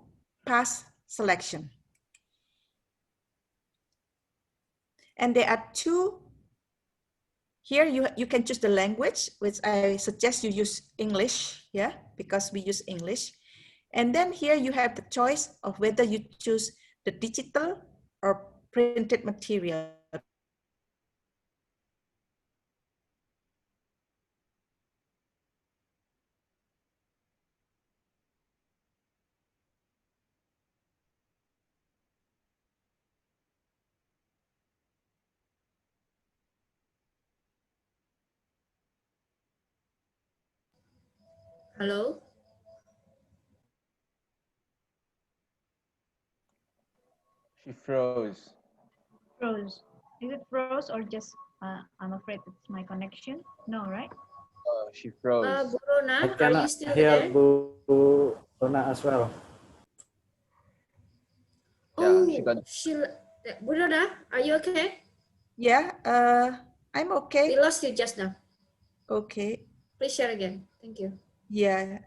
path selection. And there are 2. Here you can choose the language, which I suggest you use English, yeah, because we use English. And then here you have the choice of whether you choose the digital or printed material. Hello? She froze. Froze. Is it froze or just, I'm afraid it's my connection? No, right? She froze. Bu Rona, I are you cannot still hear there? Bu Rona as well. Yeah, Oh, she got. Bu Rona, are you okay? Yeah, I'm okay. We lost you just now. Okay. Please share again. Thank you. Yeah,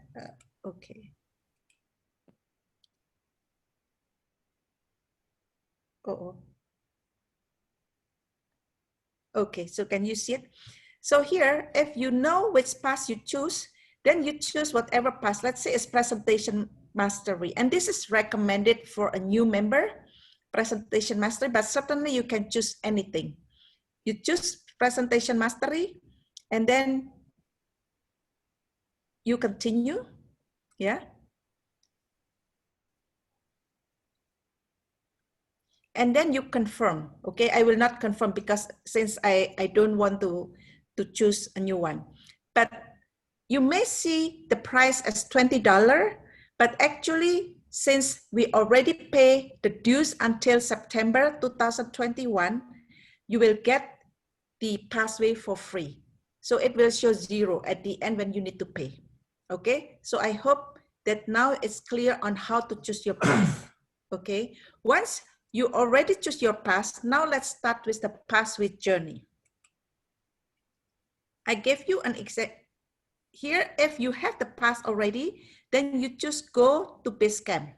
okay. Uh-oh. Okay, so can you see it? So here, if you know which path you choose, then you choose whatever path. Let's say it's presentation mastery. And this is recommended for a new member, presentation mastery, but certainly you can choose anything. You choose presentation mastery, and then you continue, yeah? And then you confirm, okay? I will not confirm because since I don't want to choose a new one. But you may see the price as $20, but actually, since we already pay the dues until September 2021, you will get the pathway for free. So it will show 0 at the end when you need to pay. Okay, so I hope that now it's clear on how to choose your path. Okay, once you already choose your path, now let's start with the pathway journey. I gave you an example here. If you have the path already, then you just go to Basecamp.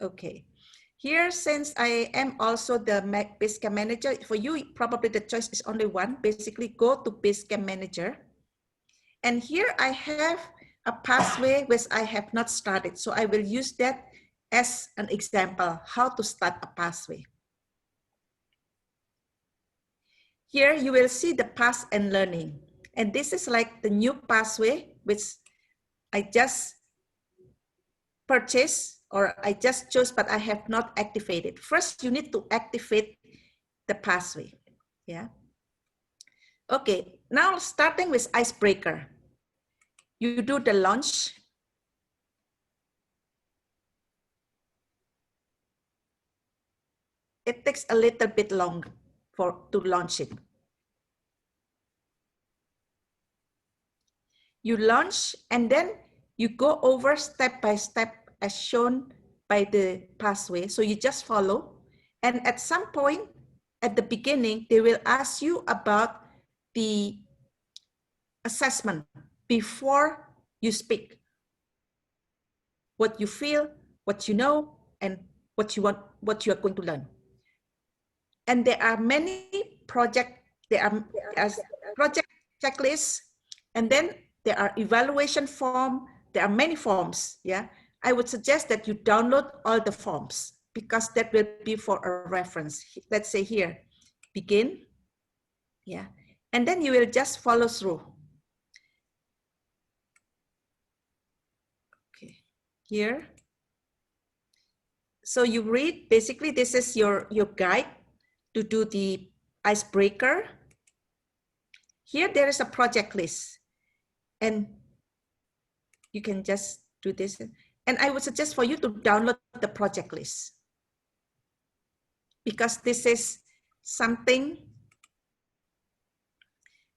Okay, here, since I am also the Basecamp manager, for you, probably the choice is only one. Basically, go to Basecamp manager. And here I have a pathway which I have not started. So I will use that as an example, how to start a pathway. Here you will see the path and learning. And this is like the new pathway, which I just purchased or I just chose, but I have not activated. First, you need to activate the pathway. Yeah. Okay, now starting with icebreaker. You do the launch. It takes a little bit long to launch it. You launch and then you go over step by step as shown by the pathway. So you just follow. And at some point at the beginning, they will ask you about the assessment before you speak. What you feel, what you know, and what you want, what you are going to learn. And there are many project checklists, and then there are evaluation form. There are many forms. Yeah, I would suggest that you download all the forms because that will be for a reference. Let's say here, begin. Yeah, and then you will just follow through. Okay, here. So you read, basically this is your guide to do the icebreaker. Here there is a project list and you can just do this. And I would suggest for you to download the project list because this is something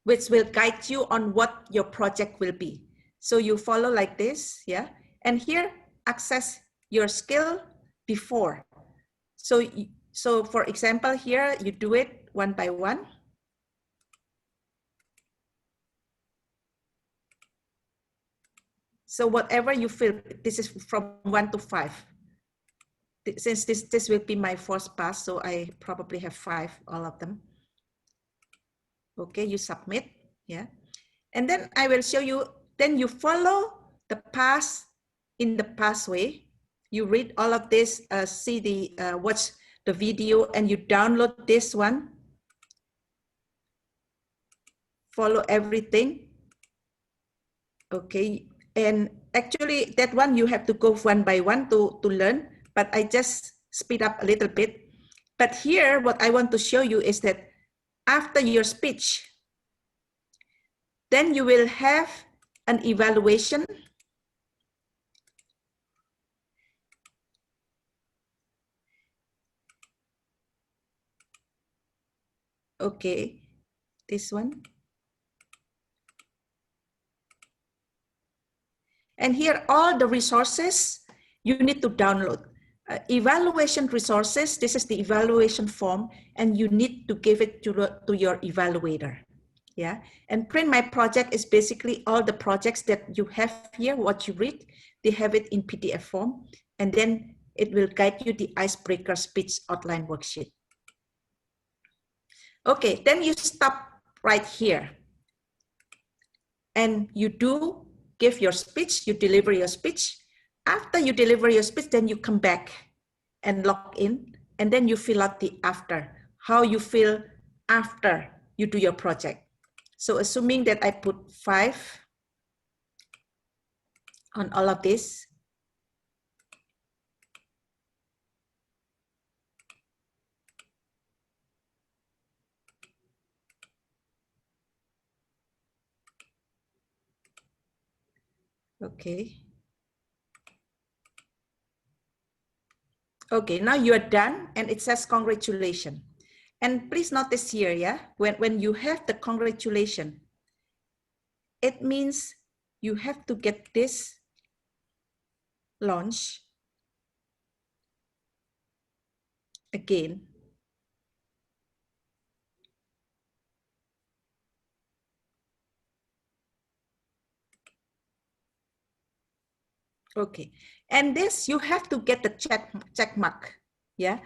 which will guide you on what your project will be. So you follow like this, yeah? And here, access your skill before. So for example, here you do it one by one. So whatever you feel, this is from 1 to 5. Since this will be my first pass, so I probably have 5, all of them. Okay, you submit, yeah. And then I will show you, then you follow the path in the pathway. You read all of this, see the, watch the video, and you download this one. Follow everything. Okay, and actually that one you have to go one by one to learn, but I just speed up a little bit. But here, what I want to show you is that after your speech, then you will have an evaluation. Okay, this one. And here, all the resources you need to download. Evaluation resources, this is the evaluation form, and you need to give it to your evaluator. Yeah, and print my project is basically all the projects that you have here, what you read, they have it in PDF form, and then it will guide you the icebreaker speech outline worksheet. Okay, then you stop right here. And you do give your speech, you deliver your speech. After you deliver your speech, then you come back and log in, and then you fill out the after, how you feel after you do your project. So assuming that I put 5 on all of this. Okay. Okay, now you are done and it says congratulations. And please notice here, yeah, when you have the congratulations, it means you have to get this launch again. Okay, and this you have to get the check mark, yeah,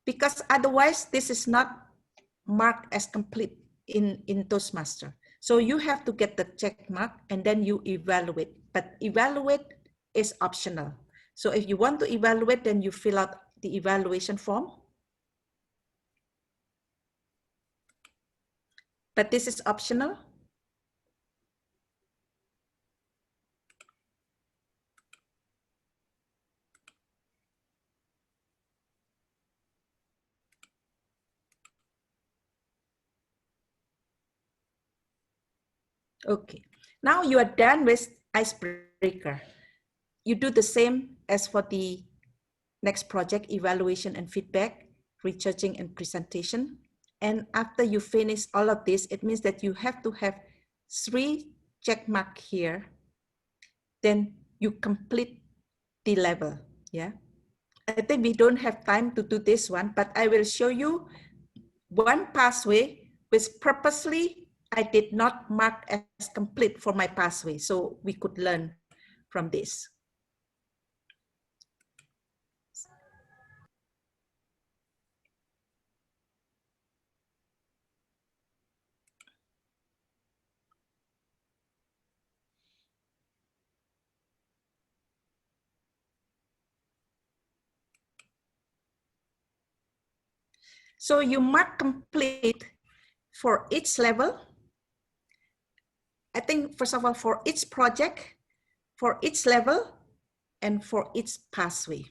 because otherwise this is not marked as complete in Toastmaster. So you have to get the check mark and then you evaluate, but evaluate is optional. So if you want to evaluate, then you fill out the evaluation form. But this is optional. Okay, now you are done with icebreaker. You do the same as for the next project, evaluation and feedback, researching and presentation. And after you finish all of this, it means that you have to have 3 check mark here. Then you complete the level, yeah. I think we don't have time to do this one, but I will show you one pathway which purposely I did not mark as complete for my pathway, so we could learn from this. So you mark complete for each level. I think first of all, for each project, for each level, and for each pathway.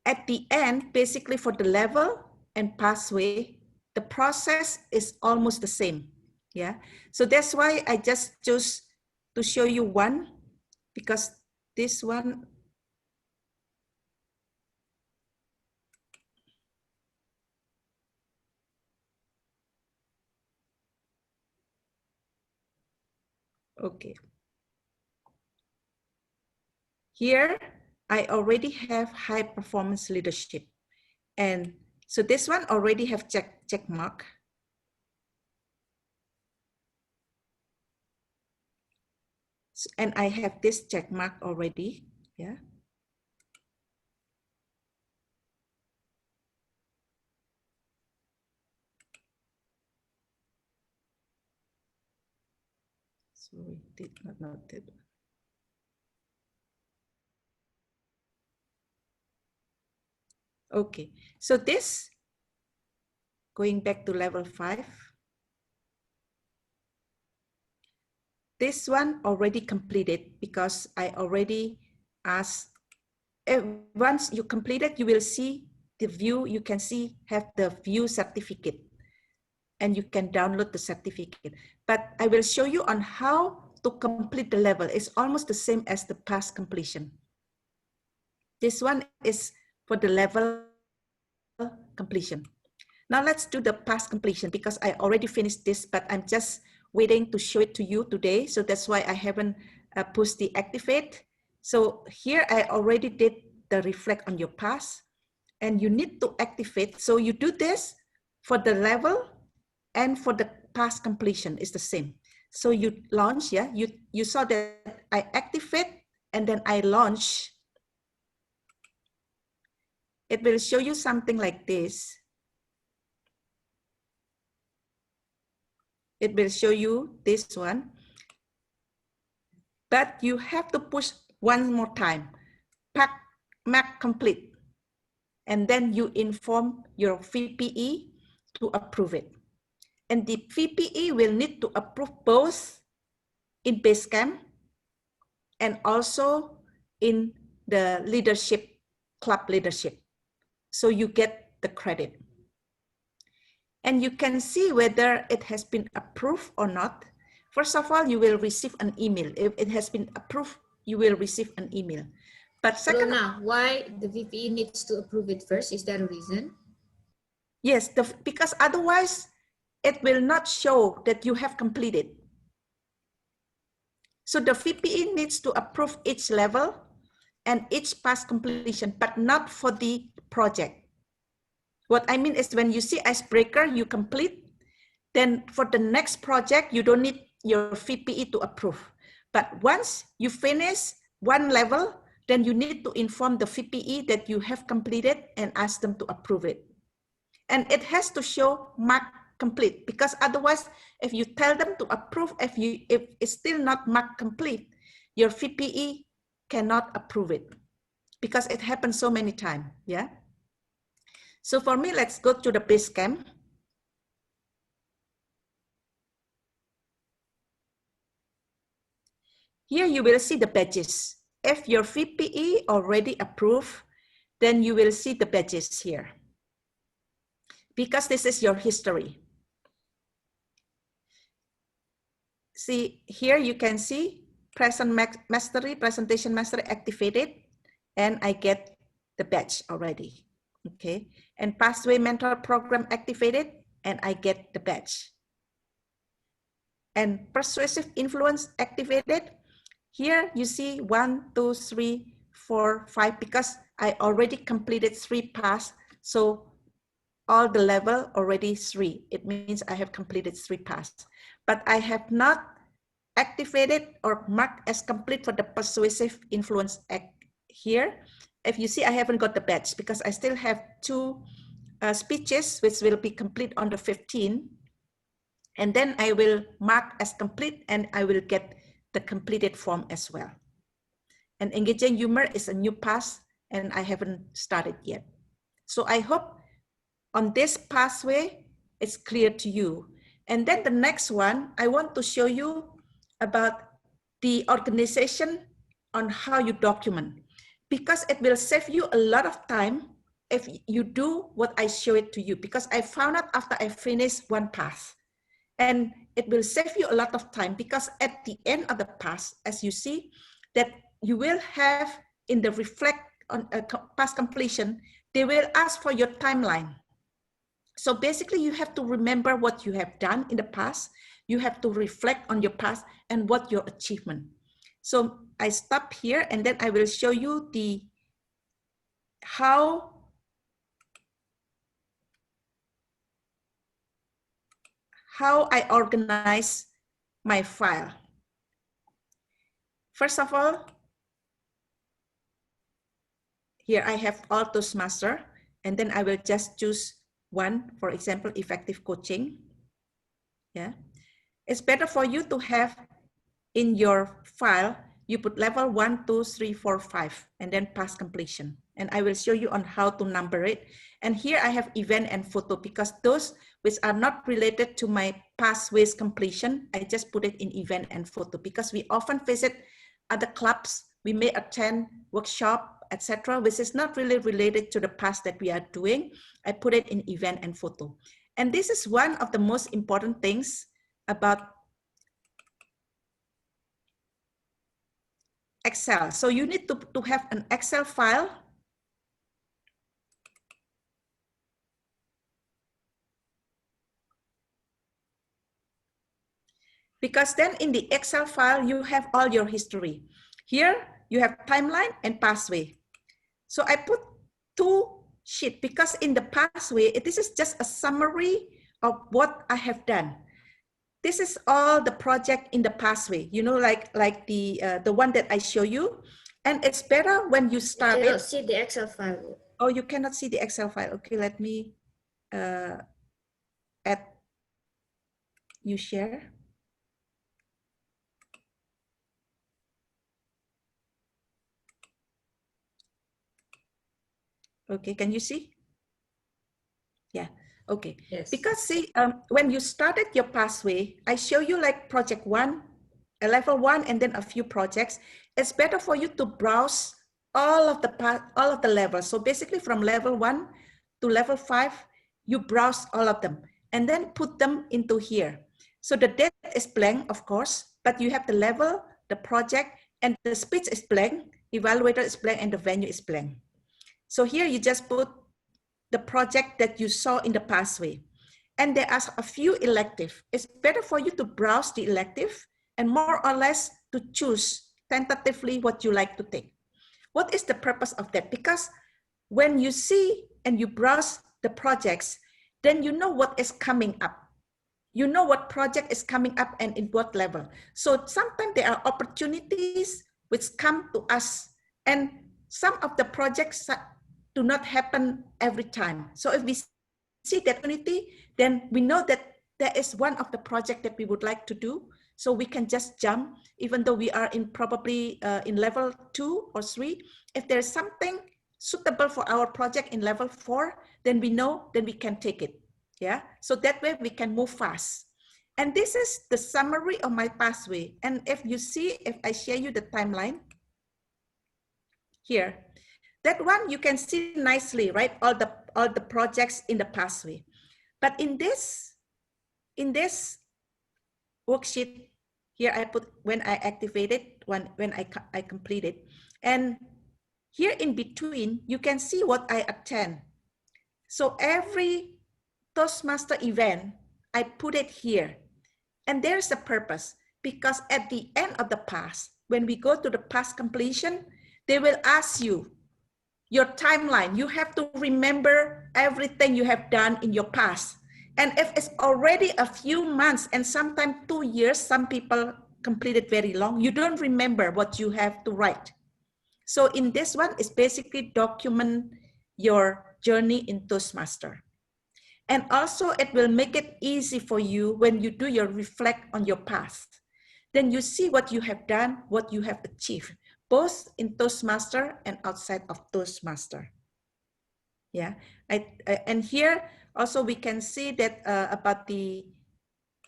At the end, basically for the level and pathway, the process is almost the same. Yeah. So that's why I just chose to show you one, because this one, okay. Here, I already have high performance leadership. And so this one already have check mark. And I have this check mark already, yeah. So we did not note it. Okay, so this, going back to level 5, this one already completed because I already asked, once you complete it, you will see the view, you can see, have the view certificate and you can download the certificate. But I will show you on how to complete the level. It's almost the same as the past completion. This one is for the level completion. Now let's do the past completion because I already finished this, but I'm just waiting to show it to you today. So that's why I haven't pushed the activate. So here I already did the reflect on your past and you need to activate. So you do this for the level and for the past completion is the same. So you launch, yeah, you saw that I activate and then I launch. It will show you something like this. It will show you this one, but you have to push one more time, mark complete, and then you inform your VPE to approve it. And the VPE will need to approve both in Basecamp and also in the leadership, club leadership. So you get the credit. And you can see whether it has been approved or not. First of all, you will receive an email. If it has been approved, you will receive an email. But second, Luna, why the VPE needs to approve it first? Is there a reason? Yes, because otherwise it will not show that you have completed. So the VPE needs to approve each level and each pass completion, but not for the project. What I mean is when you see icebreaker, you complete, then for the next project, you don't need your VPE to approve. But once you finish one level, then you need to inform the VPE that you have completed and ask them to approve it. And it has to show mark complete, because otherwise, if you tell them to approve, if it's still not marked complete, your VPE cannot approve it, because it happens so many times. Yeah. So for me, let's go to the base camp. Here you will see the badges. If your VPE already approved, then you will see the badges here, because this is your history. See, here you can see present mastery, presentation mastery activated, and I get the badge already. Okay, and pathway mentor program activated, and I get the badge. And persuasive influence activated. Here you see 1, 2, 3, 4, 5, because I already completed 3 paths. So all the level already 3. It means I have completed 3 paths. But I have not activated or marked as complete for the persuasive influence here. If you see, I haven't got the badge because I still have 2 speeches which will be complete on the 15th. And then I will mark as complete and I will get the completed form as well. And engaging humor is a new path and I haven't started yet. So I hope on this pathway, it's clear to you. And then the next one, I want to show you about the organization on how you document, because it will save you a lot of time if you do what I show it to you, because I found out after I finished one path. And it will save you a lot of time, because at the end of the path, as you see, that you will have in the reflect on path completion, they will ask for your timeline. So basically you have to remember what you have done in the past. You have to reflect on your past and what your achievement. So I stop here and then I will show you the how I organize my file. First of all, here I have all Toastmaster, and then I will just choose one, for example, effective coaching. Yeah, it's better for you to have in your file, you put level 1, 2, 3, 4, 5, and then pass completion. And I will show you on how to number it. And here I have event and photo, because those which are not related to my pathways completion, I just put it in event and photo, because we often visit other clubs, we may attend workshop, etc., which is not really related to the path that we are doing. I put it in event and photo. And this is one of the most important things about Excel. So you need to have an Excel file. Because then in the Excel file, you have all your history. Here, you have timeline and pathway. So I put 2 sheets, because in the pathway, this is just a summary of what I have done. This is all the project in the pathway, you know, like the one that I show you. And it's better when you start it. You cannot see the Excel file. Oh, you cannot see the Excel file. Okay, let me add you share. Okay, can you see? Yeah, okay. Yes. Because see, when you started your pathway, I show you like project 1, a level 1, and then a few projects. It's better for you to browse all of the levels. So basically from level 1 to level 5, you browse all of them and then put them into here. So the date is blank, of course, but you have the level, the project, and the speech is blank, evaluator is blank, and the venue is blank. So here you just put the project that you saw in the pathway. And there are a few elective. It's better for you to browse the elective and more or less to choose tentatively what you like to take. What is the purpose of that? Because when you see and you browse the projects, then you know what is coming up. You know what project is coming up and in what level. So sometimes there are opportunities which come to us, and some of the projects do not happen every time. So if we see that opportunity, then we know that there is one of the project that we would like to do. So we can just jump, even though we are in probably in level 2 or 3. If there's something suitable for our project in level 4, then we know, then we can take it. Yeah, so that way we can move fast. And this is the summary of my pathway. And if you see, if I share you the timeline here, that one you can see nicely, right? All the projects in the pathway. But in this worksheet here, I put when I activated, when I completed. And here in between, you can see what I attend. So every Toastmaster event, I put it here. And there's a purpose, because at the end of the pass, when we go to the pass completion, they will ask you your timeline. You have to remember everything you have done in your past. And if it's already a few months and sometimes 2 years, some people completed very long, you don't remember what you have to write. So in this one, it's basically document your journey in Toastmaster. And also it will make it easy for you when you do your reflect on your past. Then you see what you have done, what you have achieved, both in Toastmaster and outside of Toastmaster. Yeah, and here also we can see that about the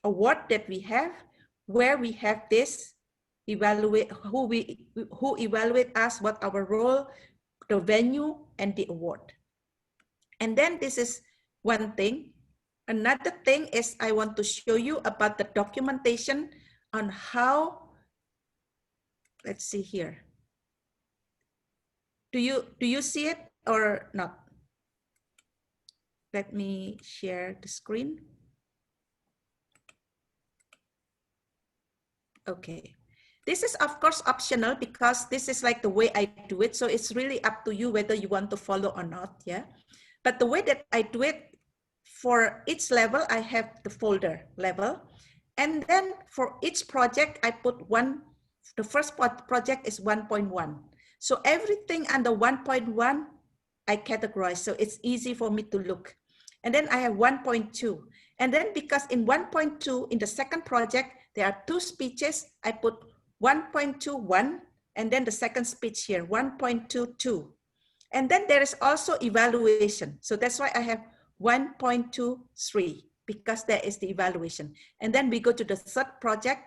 award that we have, where we have this evaluate, who evaluate us, what our role, the venue, and the award. And then this is one thing. Another thing is I want to show you about the documentation on how, let's see here. Do you see it or not? Let me share the screen. Okay. This is of course optional because this is like the way I do it. So it's really up to you whether you want to follow or not. Yeah. But the way that I do it, for each level, I have the folder level. And then for each project, I put one, the first project is 1.1. So everything under 1.1, I categorize. So it's easy for me to look. And then I have 1.2. And then because in 1.2, in the second project, there are 2 speeches, I put 1.21, and then the second speech here, 1.22. And then there is also evaluation. So that's why I have 1.23, because there is the evaluation. And then we go to the third project,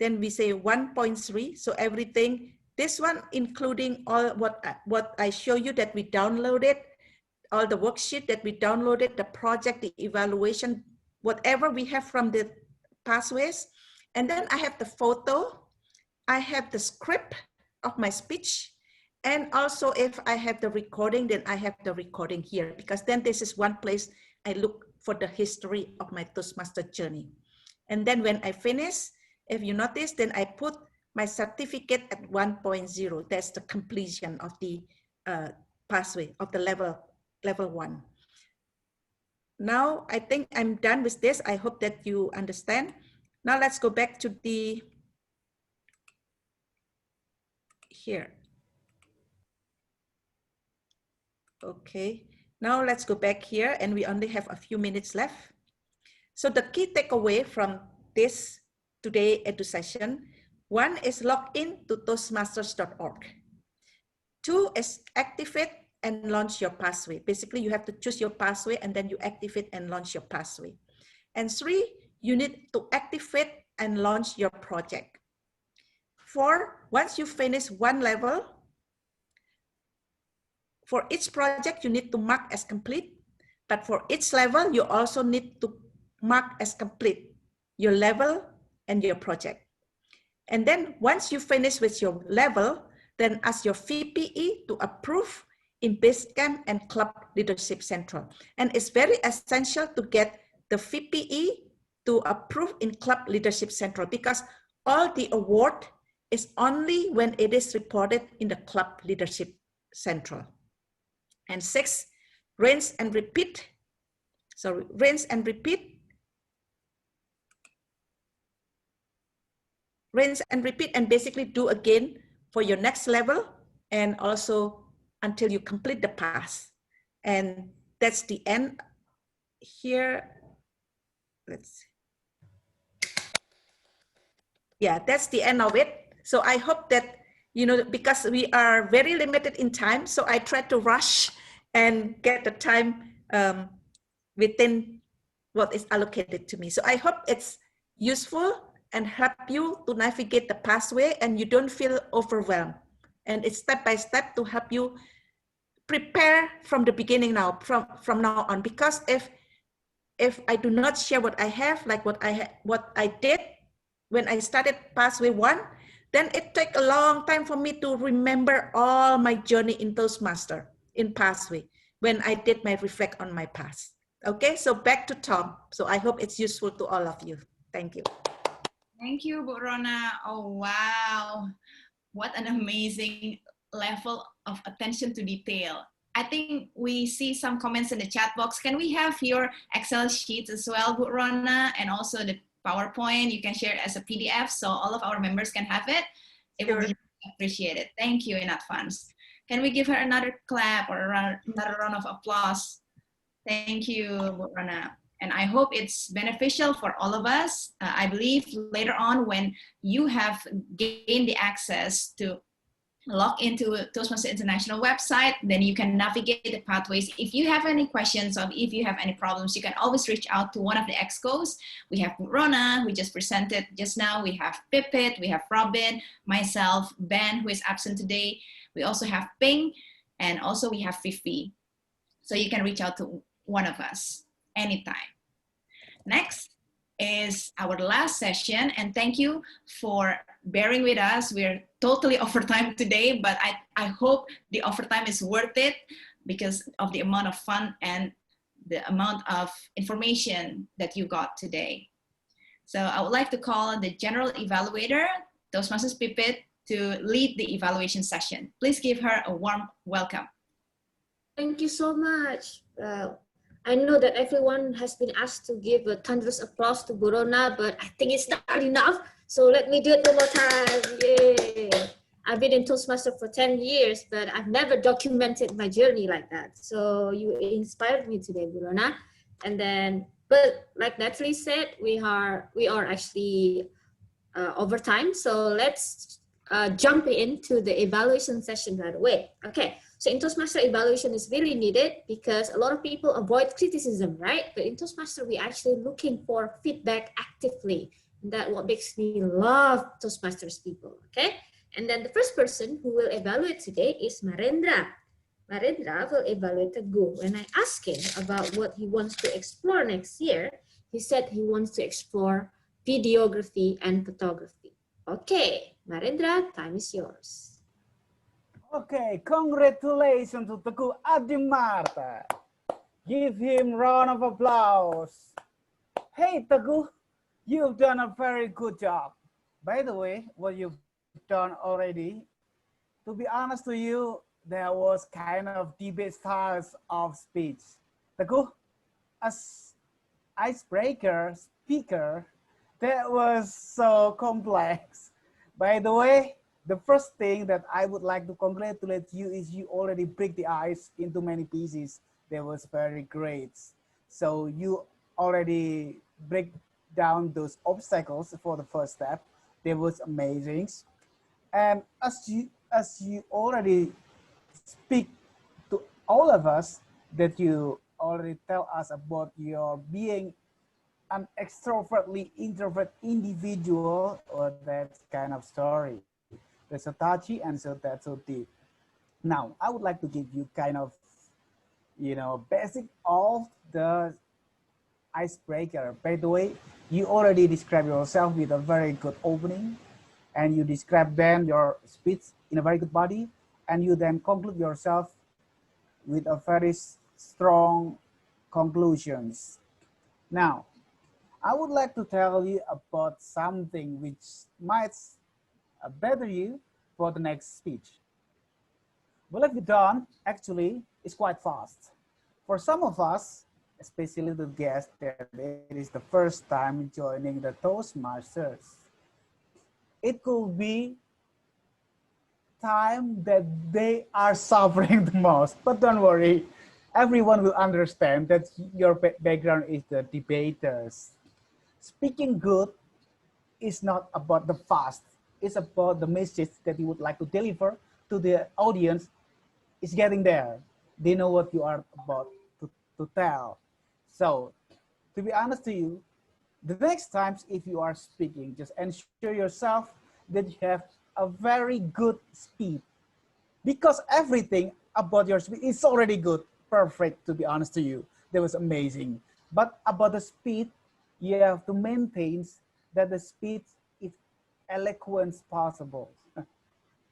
then we say 1.3. So everything, this one, including all what I show you that we downloaded, all the worksheet that we downloaded, the project, the evaluation, whatever we have from the pathways. And then I have the photo, I have the script of my speech, and also if I have the recording, then I have the recording here, because then this is one place I look for the history of my Toastmaster journey. And then when I finish, if you notice, then I put my certificate at 1.0. That's the completion of the pathway of the level 1. Now I think I'm done with this. I hope that you understand. Now let's go back to the here. Okay, now let's go back here, and we only have a few minutes left. So the key takeaway from this today edu session, 1 is log in to toastmasters.org. 2 is activate and launch your pathway. Basically, you have to choose your pathway and then you activate and launch your pathway. And 3, you need to activate and launch your project. 4, once you finish one level, for each project, you need to mark as complete, but for each level, you also need to mark as complete your level and your project. And then once you finish with your level, then ask your VPE to approve in Basecamp and Club Leadership Central. And it's very essential to get the VPE to approve in Club Leadership Central, because all the award is only when it is reported in the club leadership central. And 6, rinse and repeat. So rinse and repeat. Rinse and repeat, and basically do again for your next level and also until you complete the pass. And that's the end here. Let's see. Yeah, that's the end of it. So I hope that, you know, because we are very limited in time, so I try to rush and get the time within what is allocated to me. So I hope it's useful and help you to navigate the pathway and you don't feel overwhelmed. And it's step by step to help you prepare from the beginning now, from now on. Because if I do not share what I have, like what I did when I started pathway 1, then it take a long time for me to remember all my journey in Toastmaster in pathway when I did my reflect on my past. Okay, so back to Tom. So I hope it's useful to all of you. Thank you. Thank you, Bu Rona. Oh, wow. What an amazing level of attention to detail. I think we see some comments in the chat box. Can we have your Excel sheets as well, Bu Rona, and also the PowerPoint? You can share it as a PDF so all of our members can have it. It will be appreciated. Thank you in advance. Can we give her another clap or another round of applause? Thank you, Bu Rona. And I hope it's beneficial for all of us. I believe later on when you have gained the access to log into Toastmasters International website, then you can navigate the pathways. If you have any questions or if you have any problems, you can always reach out to one of the excos. We have Rona, who just presented just now. We have Pipit, we have Robin, myself, Ben, who is absent today. We also have Ping, and also we have Fifi. So you can reach out to one of us anytime. Next is our last session, and thank you for bearing with us. We're totally overtime today, but I hope the overtime is worth it because of the amount of fun and the amount of information that you got today. So I would like to call the general evaluator, Toastmasters Pipit, to lead the evaluation session. Please give her a warm welcome. Thank you so much. I know that everyone has been asked to give a thunderous applause to Bu Rona, but I think it's not enough. So let me do it one more time. Yay. I've been in Toastmaster for 10 years, but I've never documented my journey like that. So you inspired me today, Bu Rona. And then, but like Natalie said, we are actually over time. So let's jump into the evaluation session right away. Okay. So in Toastmaster, evaluation is really needed because a lot of people avoid criticism, right? But in Toastmaster, we're actually looking for feedback actively. And that's what makes me love Toastmasters people, okay? And then the first person who will evaluate today is Marendra. Marendra will evaluate Teguh. When I asked him about what he wants to explore next year, he said he wants to explore videography and photography. Okay, Marendra, time is yours. Okay, congratulations to Teguh Adimarta. Give him round of applause. Hey Teguh, you've done a very good job. By the way, what you've done already, to be honest to you, there was kind of debate styles of speech. Teguh, as icebreaker speaker, that was so complex. By the way, the first thing that I would like to congratulate you is you already break the ice into many pieces. That was very great. So you already break down those obstacles for the first step. That was amazing. And as you already speak to all of us, that you already tell us about your being an extrovertly introvert individual, or that kind of story. That's so touchy and so that's so deep. Now, I would like to give you kind of, basic of the icebreaker. By the way, you already described yourself with a very good opening, and you describe then your speech in a very good body, and you then conclude yourself with a very strong conclusions. Now, I would like to tell you about something which might better you for the next speech. Well, if you don't, actually, it's quite fast. For some of us, especially the guests that it is the first time joining the Toastmasters, it could be time that they are suffering the most. But don't worry, everyone will understand that your background is the debaters. Speaking good is not about the fast. It's about the message that you would like to deliver to the audience. It's getting there. They know what you are about to tell. So, to be honest to you, the next times if you are speaking, just ensure yourself that you have a very good speed, because everything about your speed is already good, perfect, to be honest to you. That was amazing. But about the speed, you have to maintain that the speed is eloquent possible.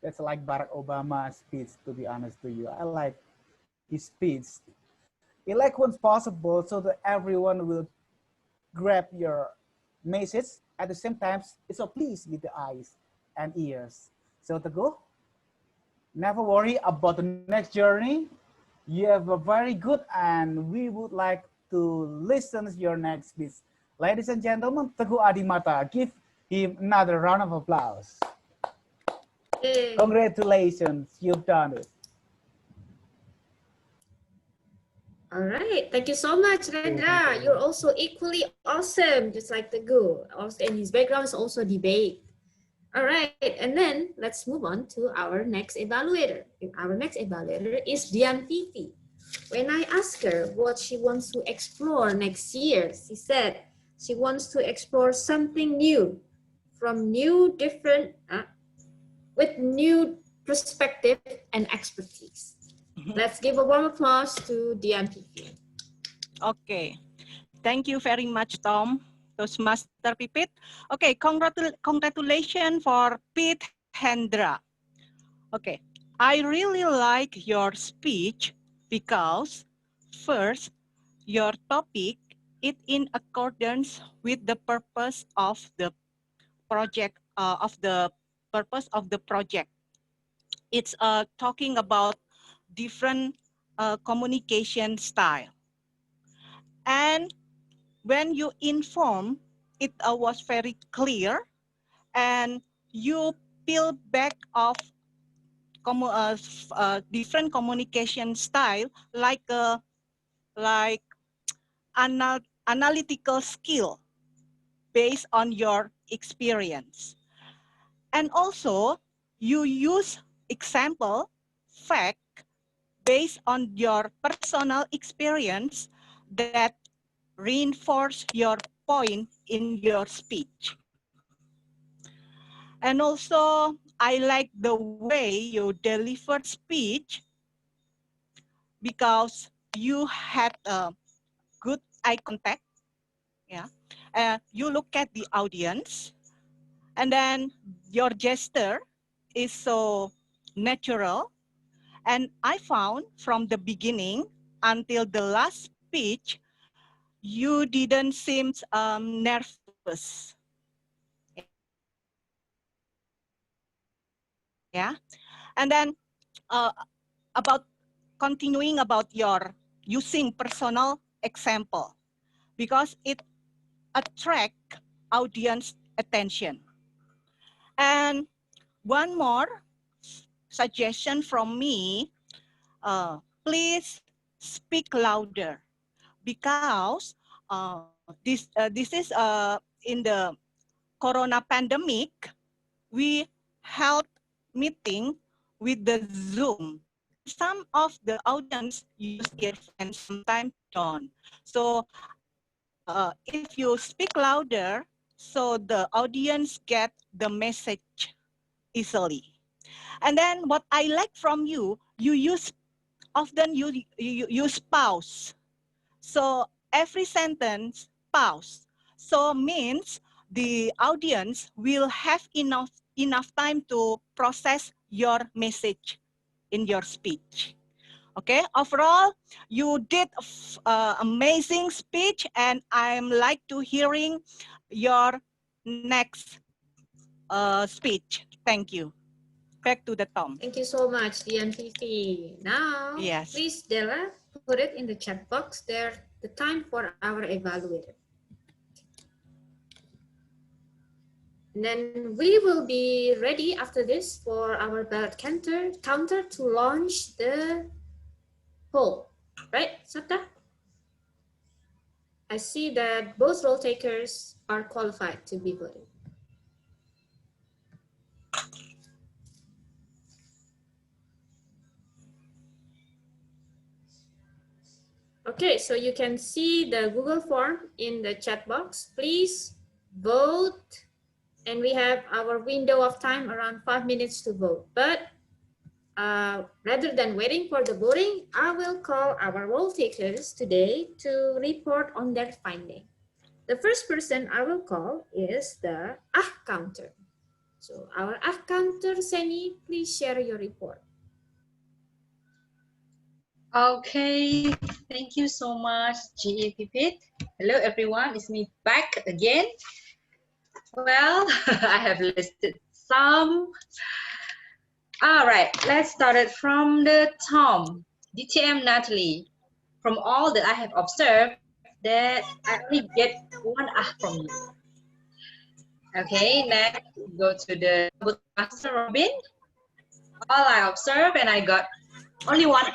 That's like Barack Obama's speech, to be honest to you. I like his speech. Eloquent possible so that everyone will grab your message. At the same time, it's so pleased with the eyes and ears. So to go, never worry about the next journey. You have a very good, and we would like to listen to your next speech. Ladies and gentlemen, Teguh Adimata, give him another round of applause. Yay. Congratulations, you've done it. All right, thank you so much, Rendra. You're also equally awesome, just like Teguh. Also, and his background is also debate. All right, and then let's move on to our next evaluator. Our next evaluator is Dian Vivi. When I asked her what she wants to explore next year, she said she wants to explore something new, from with new perspective and expertise. Let's give a warm applause to Dian Vivi. Okay. Thank you very much, Tom. Toastmaster Pipit. Okay, congratulations for Pete Hendra. Okay, I really like your speech because first, your topic is in accordance with the purpose of the project. It's talking about different communication style, and when you inform, it was very clear, and you peel back of different communication style like analytical skill based on your experience. And also, you use example, fact, based on your personal experience that reinforce your point in your speech. And also, I like the way you deliver speech because you had a good eye contact. Yeah, you look at the audience, and then your gesture is so natural. And I found from the beginning until the last speech, you didn't seem nervous. Yeah, and then about continuing about your using personal example because it attract audience attention. And one more suggestion from me, please speak louder because this is in the corona pandemic, we held meeting with the Zoom, and some of the audience use earphones, sometimes don't. So if you speak louder, so the audience get the message easily. And then what I like from you, you use often you use pause. So every sentence pause. So means the audience will have enough time to process your message in your speech. Okay, overall, you did amazing speech, and I'm like to hearing your next speech. Thank you. Back to the Tom. Thank you so much, DNPP. Now, Yes. please, Della, put it in the chat box there, the time for our evaluator. And then we will be ready after this for our ballot counter to launch the poll. Right, Sabta? I see that both role takers are qualified to be voted. Okay, so you can see the Google form in the chat box. Please vote. And we have our window of time around 5 minutes to vote. But rather than waiting for the voting, I will call our role takers today to report on their finding. The first person I will call is the counter. So our counter, Seni, please share your report. Okay, thank you so much, GEPP. Hello everyone, it's me back again. Well, I have listed some. All right, let's start it from the Tom. DTM Natalie. From all that I have observed, that I only get one from you. Okay, next go to the Master Robin. All I observed and I got only one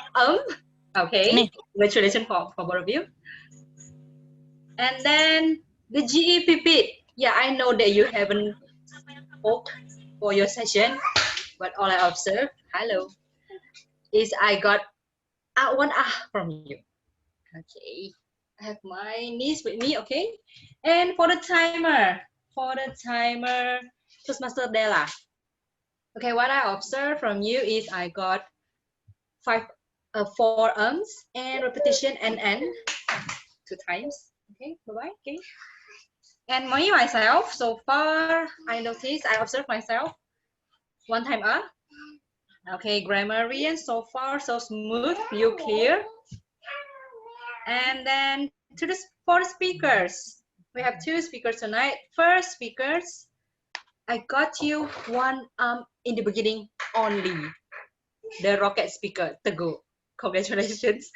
Okay, congratulations for both of you. And then the GEPP. Yeah, I know that you haven't spoke for your session, but all I observed, hello, is I got one from you. Okay, I have my niece with me, okay? And for the timer, Toastmaster Della. Okay, what I observed from you is I got 4 and repetition and 2 times. Okay, bye-bye, okay. And myself, so far, I noticed, I observed myself, 1 time Okay, grammarian, so far, so smooth, you clear. And then for the speakers, we have 2 speakers tonight. First speakers, I got you 1 in the beginning only. The rocket speaker, Teguh. Congratulations.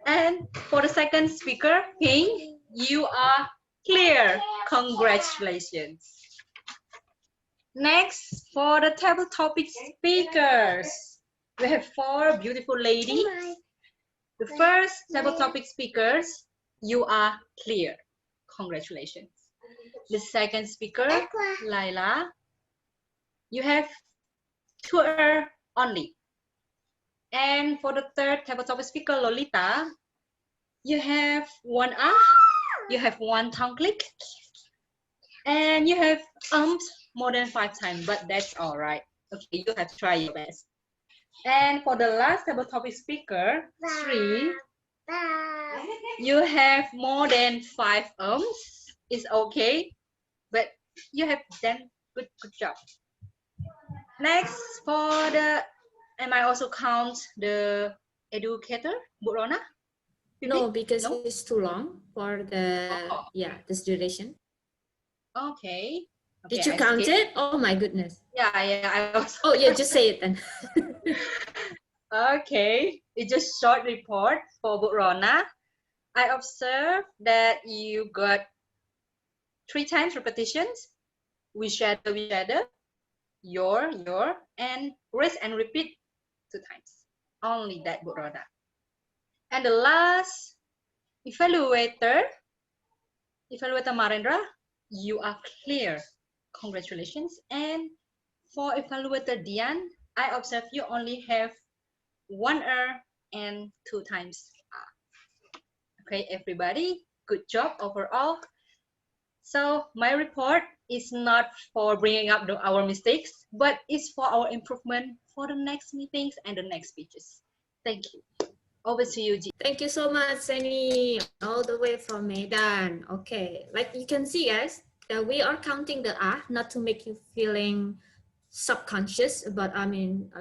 And for the second speaker, Ping, you are clear. Congratulations. Next, for the table topic speakers, we have 4 beautiful ladies. The first table topic speakers, you are clear. Congratulations. The second speaker, Laila, you have 2 only. And for the third table topic speaker, Lolita, you have 1 you have 1 tongue click, and you have more than 5 times, but that's all right. Okay, you have tried your best. And for the last table topic speaker, 3, you have more than 5 It's okay, but you have done good job. Next, for the, am I also count the educator, Bu Rona? No, because it's too long for the this duration. Okay. Did you count it? Oh my goodness. Yeah, I also. Oh yeah, just say it then. Okay, it's just short report for Bu Rona. I observed that you got 3 times repetitions. We shadow, your, and rest and repeat 2 times. Only that, Bu Rona. And the last evaluator Marendra, you are clear. Congratulations. And for evaluator Dian, I observe you only have 1 and 2 times Okay, everybody, good job overall. So my report is not for bringing up our mistakes, but it's for our improvement for the next meetings and the next speeches. Thank you. Over to you, Ji. Thank you so much, Seni, all the way from Medan. Okay, like you can see, guys, that we are counting the not to make you feeling subconscious about,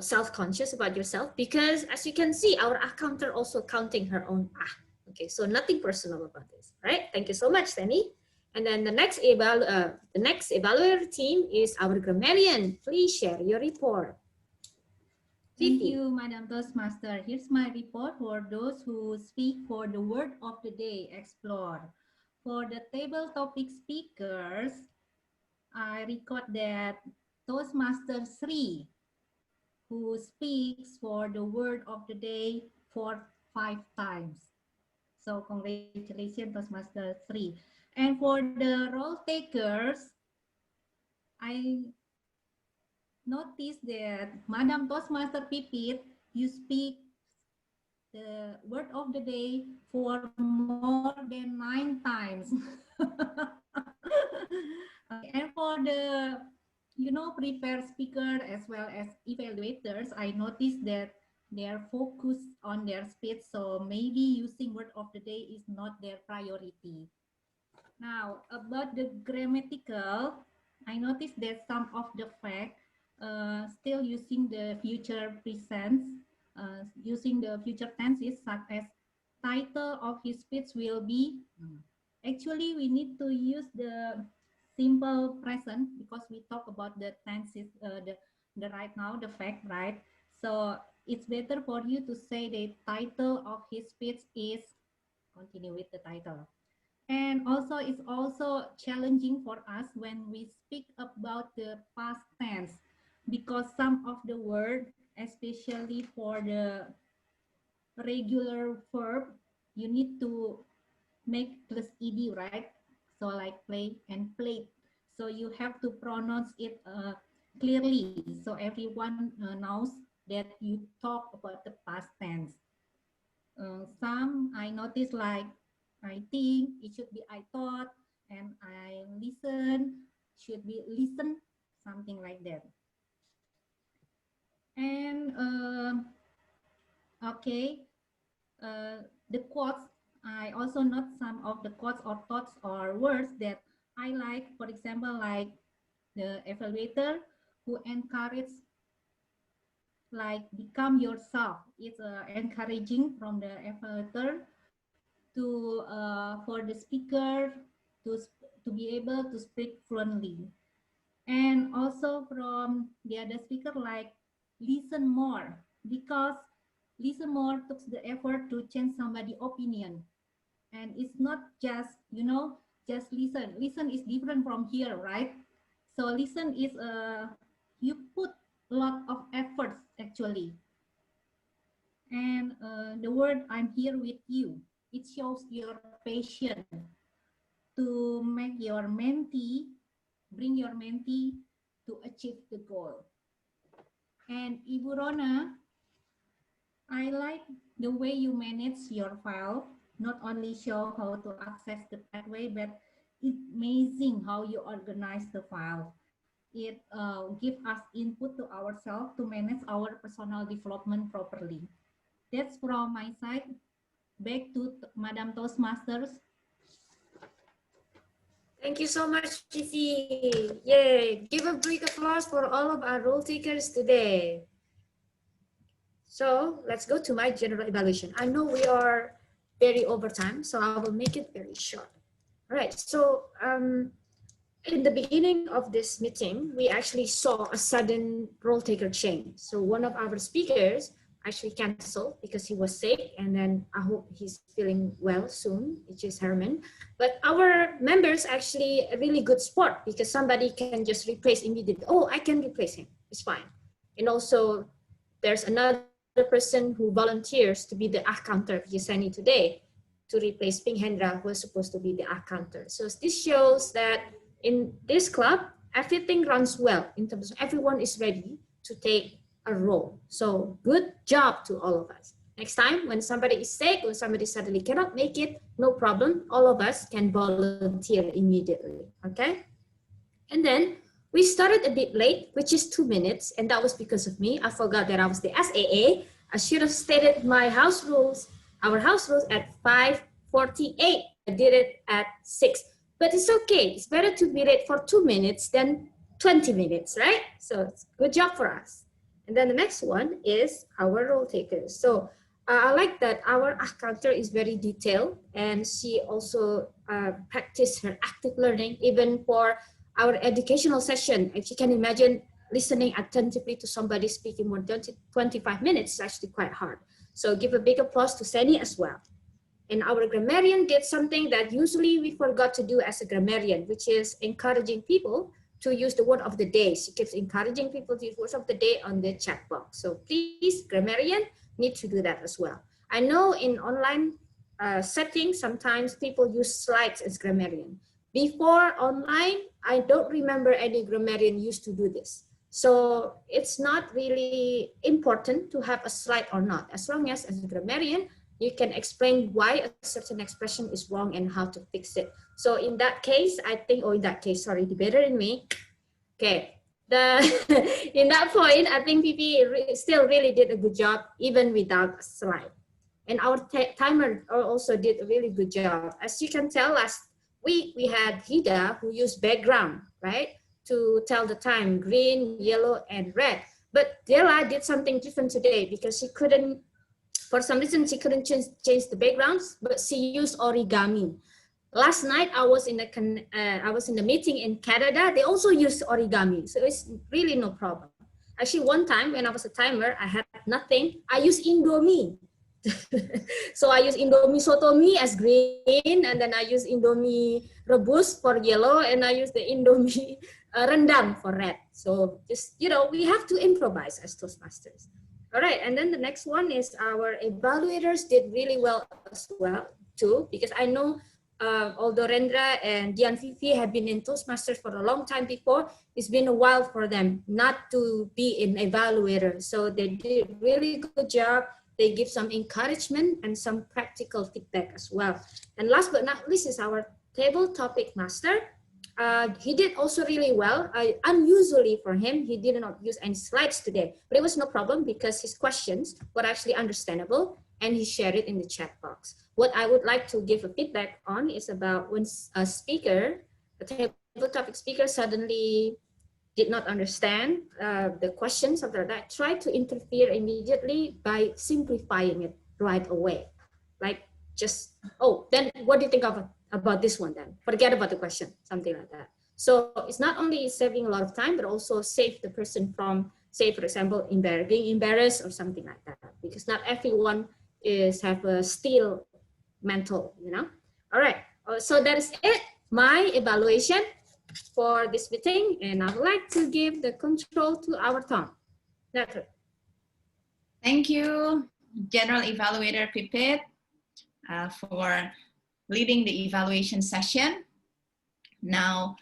self-conscious about yourself, because as you can see, our counter also counting her own Okay, so nothing personal about this. All right, thank you so much, Danny. And then the next evaluator team is our grammarian. Please share your report. Thank you, Madam Toastmaster. Here's my report for those who speak for the word of the day, explore. For the table topic speakers, I record that Toastmaster 3, who speaks for the word of the day for 5 times. So congratulations, Toastmaster 3. And for the role takers, I noticed that Madam Toastmaster Pipit, you speak the word of the day for more than 9 times. And for the, prepared speaker as well as evaluators, I noticed that they are focused on their speech, so maybe using word of the day is not their priority. Now, about the grammatical, I noticed that some of the fact still using the future present, using the future tenses, such as title of his speech will be. Actually, we need to use the simple present because we talk about the tenses, the right now, the fact, right? So it's better for you to say the title of his speech is, continue with the title. And also, it's also challenging for us when we speak about the past tense, because some of the word, especially for the regular verb, you need to make plus ed, right? So like play and played. So you have to pronounce it clearly, so everyone knows that you talk about the past tense. Some I noticed like, I think it should be I thought, and I listen should be listen, something like that. And okay, the quotes, I also note some of the quotes or thoughts or words that I like. For example, like the evaluator who encourage, like, become yourself. It's encouraging from the evaluator to for the speaker to be able to speak fluently. And also from the other speaker, like, listen more, because listen more took the effort to change somebody's opinion. And it's not just, just listen. Listen is different from here, right? So listen is you put a lot of efforts actually. And the word I'm here with you, it shows your passion to make your mentee, bring your mentee to achieve the goal. And Ibu Rona, I like the way you manage your file, not only show how to access the pathway, but it's amazing how you organize the file. It gives us input to ourselves to manage our personal development properly. That's from my side. Back to Madam Toastmasters. Thank you so much, Fifi. Yay! Give a big applause for all of our role takers today. So let's go to my general evaluation. I know we are very over time, so I will make it very short. All right, so in the beginning of this meeting, we actually saw a sudden role taker change. So one of our speakers actually canceled because he was sick, and then I hope he's feeling well soon, which is Herman. But our members actually a really good sport because somebody can just replace immediately. Oh, I can replace him, it's fine. And also there's another person who volunteers to be the counter of Yeseni today to replace Bhinneka, who was supposed to be the counter. So this shows that in this club, everything runs well in terms of everyone is ready to take a role. So good job to all of us. Next time, when somebody is sick, when somebody suddenly cannot make it, no problem. All of us can volunteer immediately, okay? And then we started a bit late, which is 2 minutes, and that was because of me. I forgot that I was the SAA. I should have stated my house rules, our house rules at 5:48. I did it at 6. But it's okay. It's better to be late for 2 minutes than 20 minutes, right? So it's good job for us. And then the next one is our role takers. So I like that our counter is very detailed, and she also practiced her active learning even for our educational session. If you can imagine listening attentively to somebody speaking more than 25 minutes is actually quite hard. So give a big applause to Seni as well. And our grammarian did something that usually we forgot to do as a grammarian, which is encouraging people to use the word of the day. She keeps encouraging people to use words of the day on the chat box. So please, grammarian, need to do that as well. I know in online settings, sometimes people use slides as grammarian. Before online, I don't remember any grammarian used to do this. So it's not really important to have a slide or not, as long as a grammarian, you can explain why a certain expression is wrong and how to fix it. So in that case, I think, or in that case, sorry, the better in me. Okay, in that point, I think PP still really did a good job, even without a slide. And our timer also did a really good job. As you can tell, last week we had Hida who used background, right? To tell the time, green, yellow, and red. But Dela did something different today because she couldn't, for some reason, she couldn't change the backgrounds, but she used origami. Last night, I was in the meeting in Canada. They also used origami, so it's really no problem. Actually, one time when I was a timer, I had nothing. I used Indomie. So I use Indomie Sotomi as green, and then I use Indomie Rebus for yellow, and I use the Indomie Rendang for red. So just, you know, we have to improvise as Toastmasters. All right, and then the next one is our evaluators did really well as well too, because I know although Rendra and Dian Vivi have been in Toastmasters for a long time before, it's been a while for them not to be an evaluator. So they did really good job. They give some encouragement and some practical feedback as well. And last but not least is our table topic master. He did also really well. Unusually for him, he did not use any slides today, but it was no problem because his questions were actually understandable and he shared it in the chat box. What I would like to give a feedback on is about when a speaker, a table topic speaker suddenly did not understand the question, something like that, try to interfere immediately by simplifying it right away. Like just, oh, then what do you think about this one then? Forget about the question, something like that. So it's not only saving a lot of time, but also save the person from, say, for example, being embarrassed or something like that, because not everyone have a still mental, you know? All right, so that is it, my evaluation for this meeting, and I would like to give the control to our Tom. Thank you, General Evaluator Pipit, for leading the evaluation session. Now,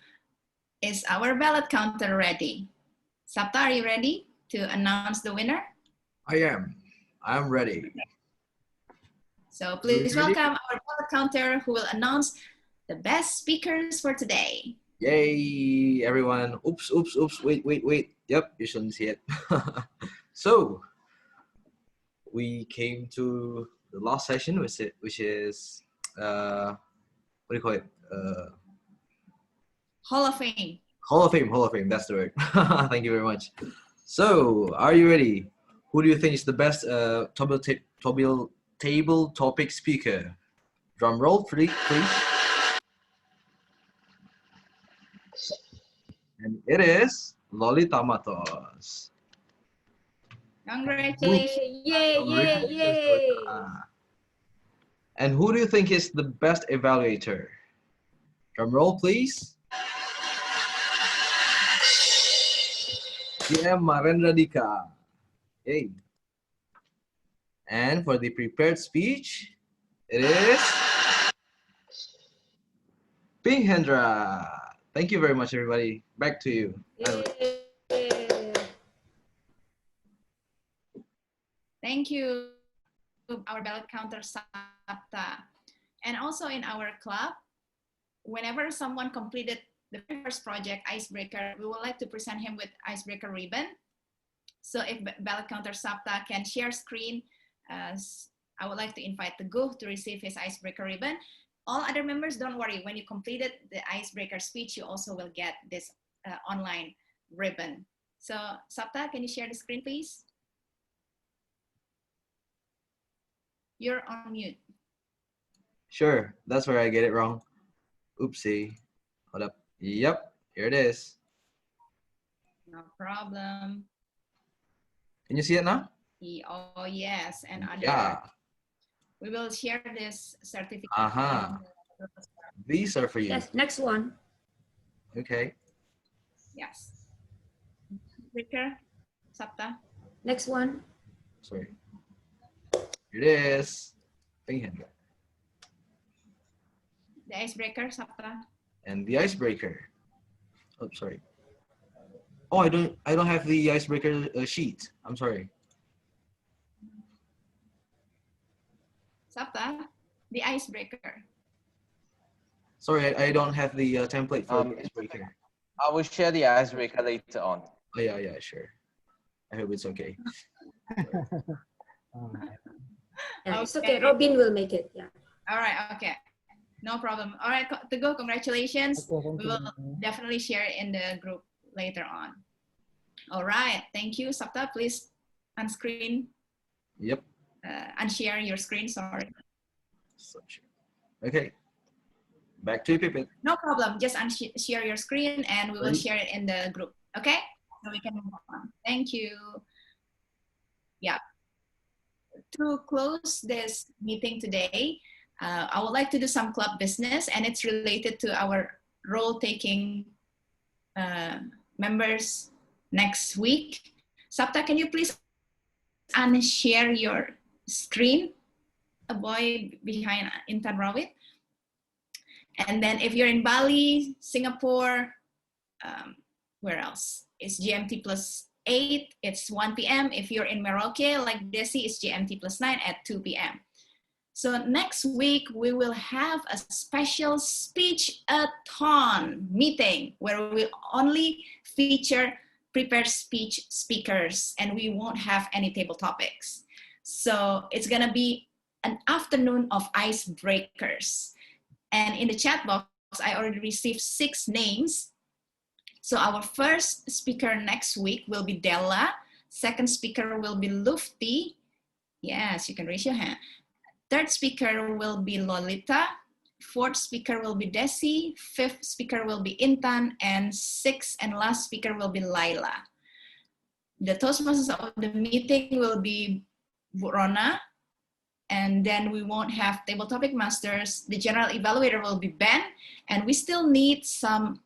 is our ballot counter ready? Sapta, are you ready to announce the winner? I am. I'm ready. So please welcome our ballot counter who will announce the best speakers for today. Yay, everyone. Oops, oops, oops. Wait. Yep, you shouldn't see it. So, we came to the last session, which is, what do you call it? Hall of Fame. Hall of Fame, that's the word. Thank you very much. So, are you ready? Who do you think is the best table topic speaker? Drum roll, please. And it is Lolita Matos. Congratulations. Yay. And who do you think is the best evaluator? Drum roll, please. TM Marendra Dika. Hey. And for the prepared speech, it is Bhinneka. Thank you very much, everybody. Back to you. Thank you, our ballot counter Sapta. And also in our club, whenever someone completed the first project, Icebreaker, we would like to present him with Icebreaker ribbon. So if ballot counter Sapta can share screen, I would like to invite the Teguh to receive his Icebreaker ribbon. All other members, don't worry. When you completed the Icebreaker speech, you also will get this online ribbon. So Sapta, can you share the screen, please? You're on mute. Sure, that's where I get it wrong. Oopsie. Hold up. Yep, here it is. No problem. Can you see it now? Oh yes, and other. Yeah. We will share this certificate. Aha. These are for you. Yes, next one. Okay. Yes. Icebreaker, Sapta. Next one. Sorry. Here it is. Pink Hendra. The icebreaker, Sapta. And the icebreaker. Oh, sorry. Oh, I don't have the icebreaker sheet. I'm sorry. Sapta, the icebreaker. Sorry, I don't have the template for the It's icebreaker. I will share the icebreaker later on. Oh, yeah, sure. I hope it's okay. Yeah, it's okay. Robin will make it. Yeah. All right. Okay. No problem. All right, Teguh, congratulations. Okay, We will definitely share it in the group later on. All right. Thank you, Sapta. Please unscreen. Yep. Unshare your screen. Sorry. Okay. Back to you, Pipit. No problem. Just unshare your screen and we will share it in the group. Okay? So we can move on. Thank you. Yeah. To close this meeting today, I would like to do some club business, and it's related to our role-taking members next week. Sapta, can you please unshare your screen? A boy behind Intan Rawit. And then if you're in Bali, Singapore, where else? It's GMT +8, it's 1 p.m. If you're in Merauke, like Desi, it's GMT +9 at 2 p.m. So next week, we will have a special speech-a-thon meeting where we only feature prepared speech speakers and we won't have any table topics. So it's gonna be an afternoon of icebreakers. And in the chat box, I already received 6 names. So our first speaker next week will be Della. Second speaker will be Lufti. Yes, you can raise your hand. Third speaker will be Lolita. Fourth speaker will be Desi. Fifth speaker will be Intan. And sixth and last speaker will be Laila. The Toastmasters of the meeting will be Bu Rona. And then we won't have table topic masters. The general evaluator will be Ben. And we still need some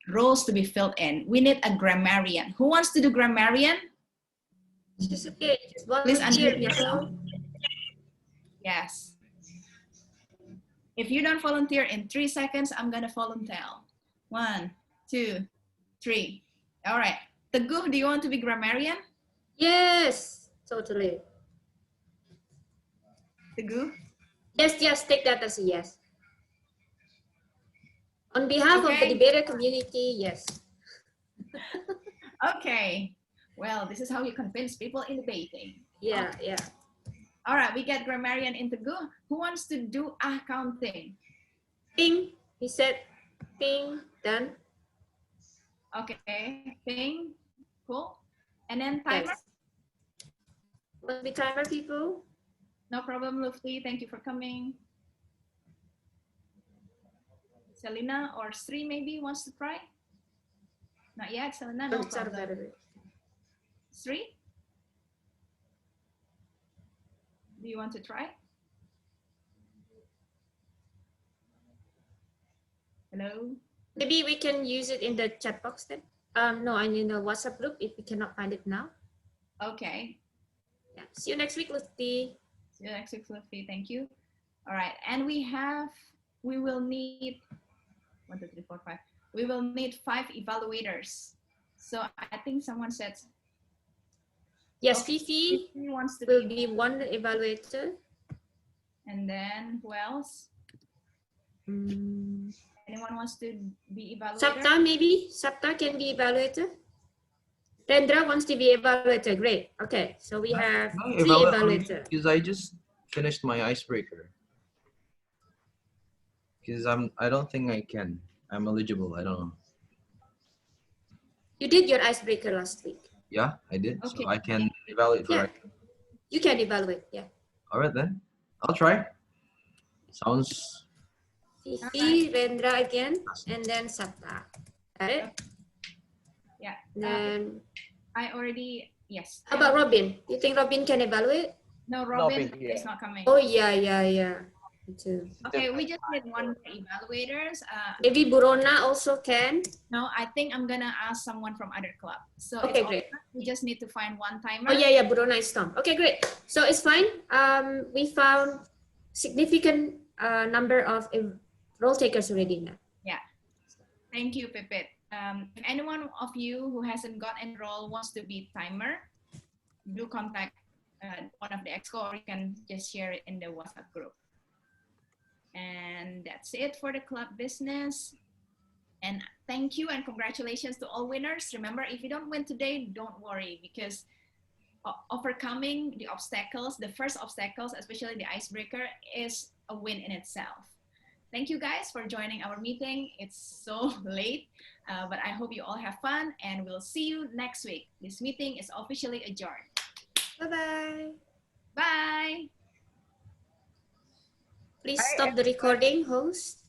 roles to be filled in. We need a grammarian. Who wants to do grammarian? It's okay. Just Please volunteer, unmute yourself. Yes. If you don't volunteer in 3 seconds, I'm gonna volunteer. 1, 2, 3. All right. Teguh, do you want to be grammarian? Yes, totally. Teguh? Yes, take that as a yes. On behalf of the debater community, yes. Okay. Well, this is how you convince people in debating. Yeah, Okay. yeah. All right, we get grammarian in Teguh. Who wants to do counting? Ping, he said, ping, done. Okay, ping, cool. And then timer? Yes. Want to be timer, people? No problem, Lufti. Thank you for coming. Selena or Sri maybe wants to try? Not yet, Selena, no problem. Sri? Do you want to try? Hello? Maybe we can use it in the chat box then. No, I mean the WhatsApp group if we cannot find it now. Okay. Yeah. See you next week, Lufti. See you next week, Lufti. Thank you. All right, and we will need 1, 2, 3, 4, 5. We will need 5 evaluators. So I think someone said. Yes, Fifi wants to be one evaluator. And then who else? Anyone wants to be evaluator? Sapta maybe? Sapta can be evaluator. Rendra wants to be evaluator. Great. Okay, so we have 3 evaluators. Because I just finished my icebreaker. Because I don't think I can. I'm eligible. I don't know. You did your icebreaker last week. Yeah, I did. Okay. So I can evaluate for Yeah. right. You can evaluate, yeah. All right then. I'll try. Sounds. Vivi, Rendra again, and then Sapta. Got it? Yeah. Then I already, yes. how about Robin? You think Robin can evaluate? No, Robin Robin, yeah. is not coming. Oh yeah. Me too. Okay, we just need one more evaluators. Maybe Burona also can. No, I think I'm gonna ask someone from other club. So Okay, it's all great. we just need to find one timer. Oh yeah, Burona is Tom. Okay, great. So it's fine. We found significant number of role takers already now. Yeah. Thank you, Pipit. If anyone of you who hasn't got enrolled wants to be timer, do contact one of the exco, or you can just share it in the WhatsApp group. And that's it for the club business. And thank you and congratulations to all winners. Remember, if you don't win today, don't worry, because overcoming the obstacles, the first obstacles, especially the icebreaker, is a win in itself. Thank you guys for joining our meeting. It's so late, but I hope you all have fun, and we'll see you next week. This meeting is officially adjourned. Bye-bye. Bye. Please stop the recording, host.